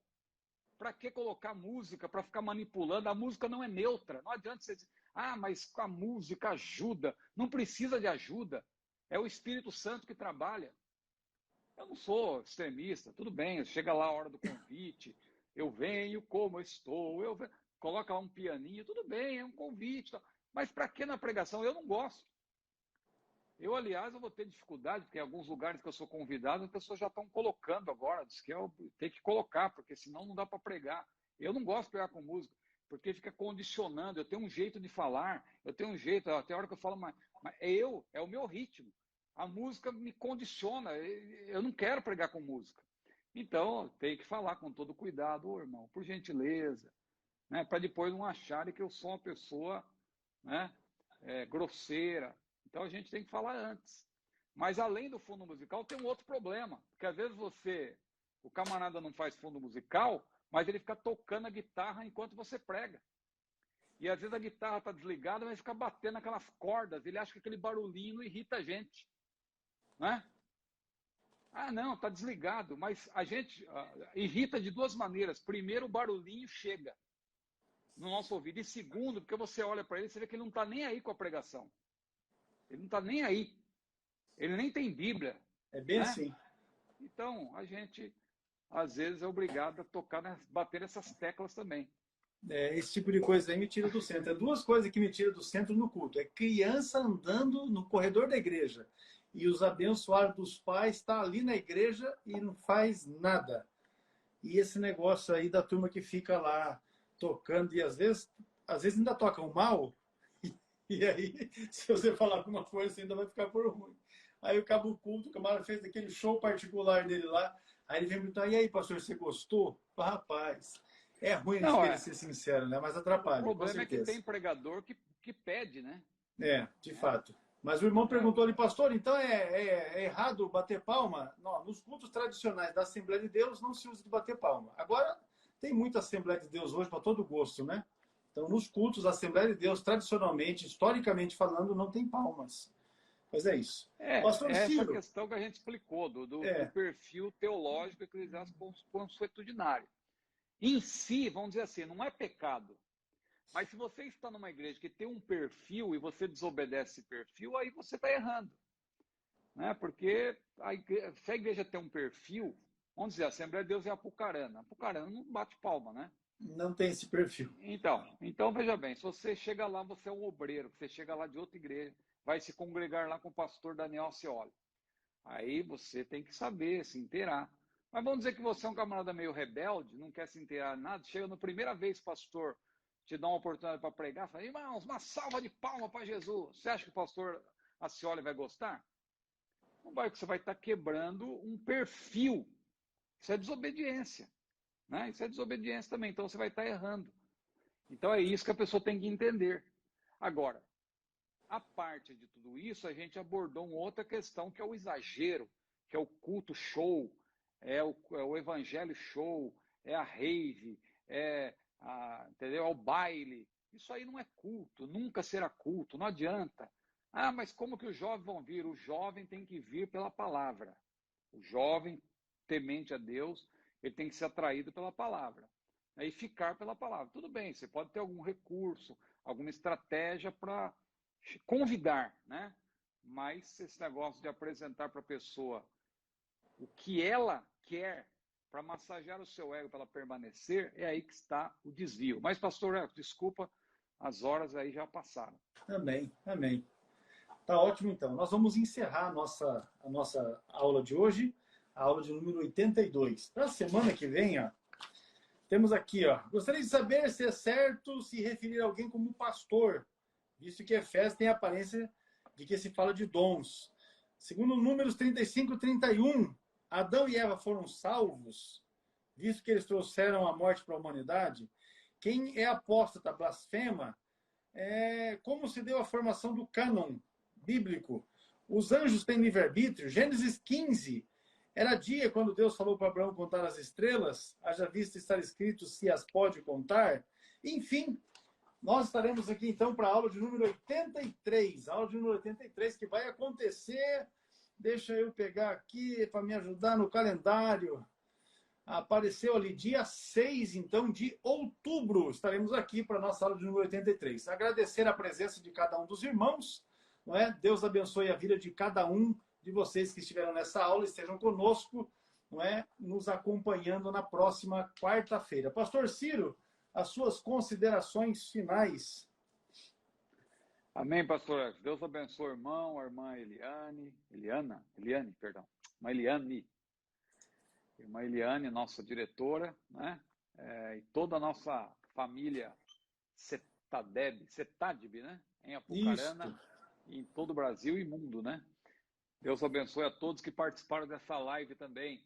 Para que colocar música para ficar manipulando? A música não é neutra. Não adianta você dizer, mas a música ajuda. Não precisa de ajuda. É o Espírito Santo que trabalha. Eu não sou extremista, tudo bem, chega lá a hora do convite, eu venho como eu estou, coloca lá um pianinho, tudo bem, é um convite. Mas para que na pregação? Eu não gosto. Eu, aliás, eu vou ter dificuldade, porque em alguns lugares que eu sou convidado, as pessoas já estão colocando agora, diz que eu tenho que colocar, porque senão não dá para pregar. Eu não gosto de pregar com música, porque fica condicionando, eu tenho um jeito de falar, eu tenho um jeito, até a hora que eu falo, mas é o meu ritmo. A música me condiciona, eu não quero pregar com música. Então, tem que falar com todo cuidado, ô irmão, por gentileza, né, para depois não acharem que eu sou uma pessoa, né, grosseira. Então a gente tem que falar antes. Mas além do fundo musical, tem um outro problema, porque às vezes o camarada não faz fundo musical, mas ele fica tocando a guitarra enquanto você prega. E às vezes a guitarra está desligada, mas fica batendo aquelas cordas, ele acha que aquele barulhinho não irrita a gente, né? Ah, não, está desligado, mas a gente irrita de duas maneiras. Primeiro, o barulhinho chega no nosso ouvido. E segundo, porque você olha para ele, você vê que ele não está nem aí com a pregação. Ele não está nem aí. Ele nem tem Bíblia. É bem assim. Então, a gente, às vezes, é obrigado a tocar, bater nessas teclas também. Esse tipo de coisa aí me tira do centro. É duas coisas que me tiram do centro no culto. É criança andando no corredor da igreja e os abençoados dos pais está ali na igreja e não faz nada. E esse negócio aí da turma que fica lá tocando e às vezes ainda tocam mal. E aí, se você falar com uma força, ainda vai ficar por ruim. Aí acaba o culto, o camarada fez aquele show particular dele lá. Aí ele vem me perguntar, e aí, pastor, você gostou? Rapaz, é ruim eles querem ser sincero, né? Mas atrapalha, o com certeza. problema é que tem pregador que pede, né? De fato. Mas o irmão perguntou ali, pastor, então é errado bater palma? Não, nos cultos tradicionais da Assembleia de Deus não se usa de bater palma. Agora, tem muita Assembleia de Deus hoje para todo gosto, né? Então, nos cultos, a Assembleia de Deus, tradicionalmente, historicamente falando, não tem palmas. Mas é isso. Pastor essa Ciro, questão que a gente explicou, do perfil teológico eclesiástico consuetudinário. Em si, vamos dizer assim, não é pecado. Mas se você está numa igreja que tem um perfil e você desobedece esse perfil, aí você está errando. Né? Porque se a igreja tem um perfil, vamos dizer, a Assembleia de Deus é a Apucarana. A Apucarana não bate palma, né? Não tem esse perfil. Então veja bem, se você chega lá, você é um obreiro, você chega lá de outra igreja, vai se congregar lá com o pastor Daniel Alcioli. Aí você tem que saber, se inteirar. Mas vamos dizer que você é um camarada meio rebelde, não quer se inteirar nada, chega na primeira vez, pastor, te dá uma oportunidade para pregar, fala, irmãos, uma salva de palma para Jesus. Você acha que o pastor Alcioli vai gostar? Não vai, porque você vai estar quebrando um perfil. Isso é desobediência. Né? Isso é desobediência também, então você vai estar errando. Então é isso que a pessoa tem que entender. Agora, a parte de tudo isso, a gente abordou uma outra questão, que é o exagero, que é o culto show, é o evangelho show, é a rave, entendeu? É o baile. Isso aí não é culto, nunca será culto, não adianta. Ah, mas como que os jovens vão vir? O jovem tem que vir pela palavra. O jovem, temente a Deus, ele tem que ser atraído pela palavra. E ficar pela palavra. Tudo bem, você pode ter algum recurso, alguma estratégia para convidar, né? Mas esse negócio de apresentar para a pessoa o que ela quer para massagear o seu ego, para ela permanecer, é aí que está o desvio. Mas, pastor, desculpa, as horas aí já passaram. Amém, amém. Tá ótimo, então. Nós vamos encerrar a nossa aula de hoje, a aula de número 82. Para a semana que vem, temos aqui, gostaria de saber se é certo se referir a alguém como pastor, visto que Efésios tem a aparência de que se fala de dons. Segundo Números 35 e 31, Adão e Eva foram salvos, visto que eles trouxeram a morte para a humanidade. Quem é apóstata, blasfema, como se deu a formação do cânon bíblico. Os anjos têm livre-arbítrio. Gênesis 15, era dia quando Deus falou para Abraão contar as estrelas, haja visto estar escrito se as pode contar. Enfim, nós estaremos aqui então para a aula de número 83. A aula de número 83 que vai acontecer. Deixa eu pegar aqui para me ajudar no calendário. Apareceu ali dia 6, então, de outubro. Estaremos aqui para a nossa aula de número 83. Agradecer a presença de cada um dos irmãos. Não é? Deus abençoe a vida de cada um de vocês que estiveram nessa aula. Estejam conosco, não é? Nos acompanhando na próxima quarta-feira. Pastor Ciro, as suas considerações finais. Amém, pastor. Deus abençoe o irmão, a irmã Eliane, perdão. Irmã Eliane, nossa diretora, né? E toda a nossa família Cetadeb, né? Em Apucarana, Isto. em todo o Brasil e mundo, né? Deus abençoe a todos que participaram dessa live também.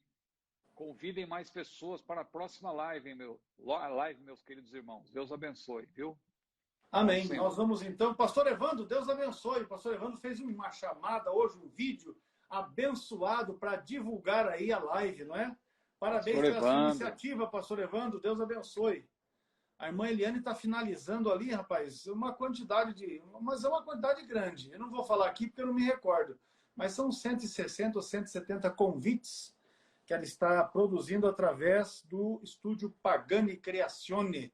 Convidem mais pessoas para a próxima live, meus queridos irmãos. Deus abençoe, viu? Amém. Nós vamos então. Pastor Evandro, Deus abençoe. O pastor Evandro fez uma chamada hoje, um vídeo abençoado para divulgar aí a live, não é? Parabéns pela sua iniciativa, pastor Evandro. Deus abençoe. A irmã Eliane está finalizando ali, rapaz, uma quantidade mas é uma quantidade grande. Eu não vou falar aqui porque eu não me recordo. Mas são 160 ou 170 convites que ela está produzindo através do estúdio Pagani Creazione.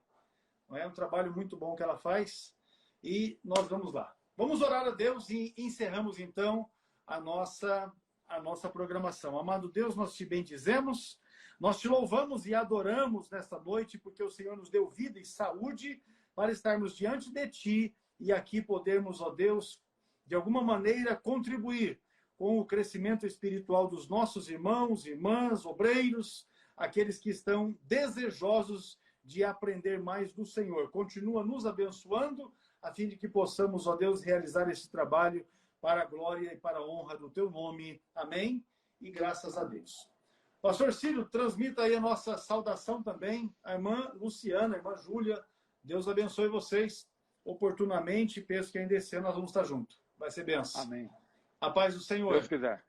É um trabalho muito bom que ela faz. E nós vamos lá. Vamos orar a Deus e encerramos então a nossa programação. Amado Deus, nós te bendizemos, nós te louvamos e adoramos nesta noite, porque o Senhor nos deu vida e saúde para estarmos diante de ti e aqui podermos, ó Deus, de alguma maneira contribuir com o crescimento espiritual dos nossos irmãos, irmãs, obreiros, aqueles que estão desejosos de aprender mais do Senhor. Continua nos abençoando, a fim de que possamos, ó Deus, realizar esse trabalho para a glória e para a honra do teu nome. Amém? E graças a Deus. Pastor Círio, transmita aí a nossa saudação também. A irmã Luciana, a irmã Júlia, Deus abençoe vocês oportunamente. Penso que ainda esse ano nós vamos estar juntos. Vai ser benção. Amém. A paz do Senhor. Deus quiser.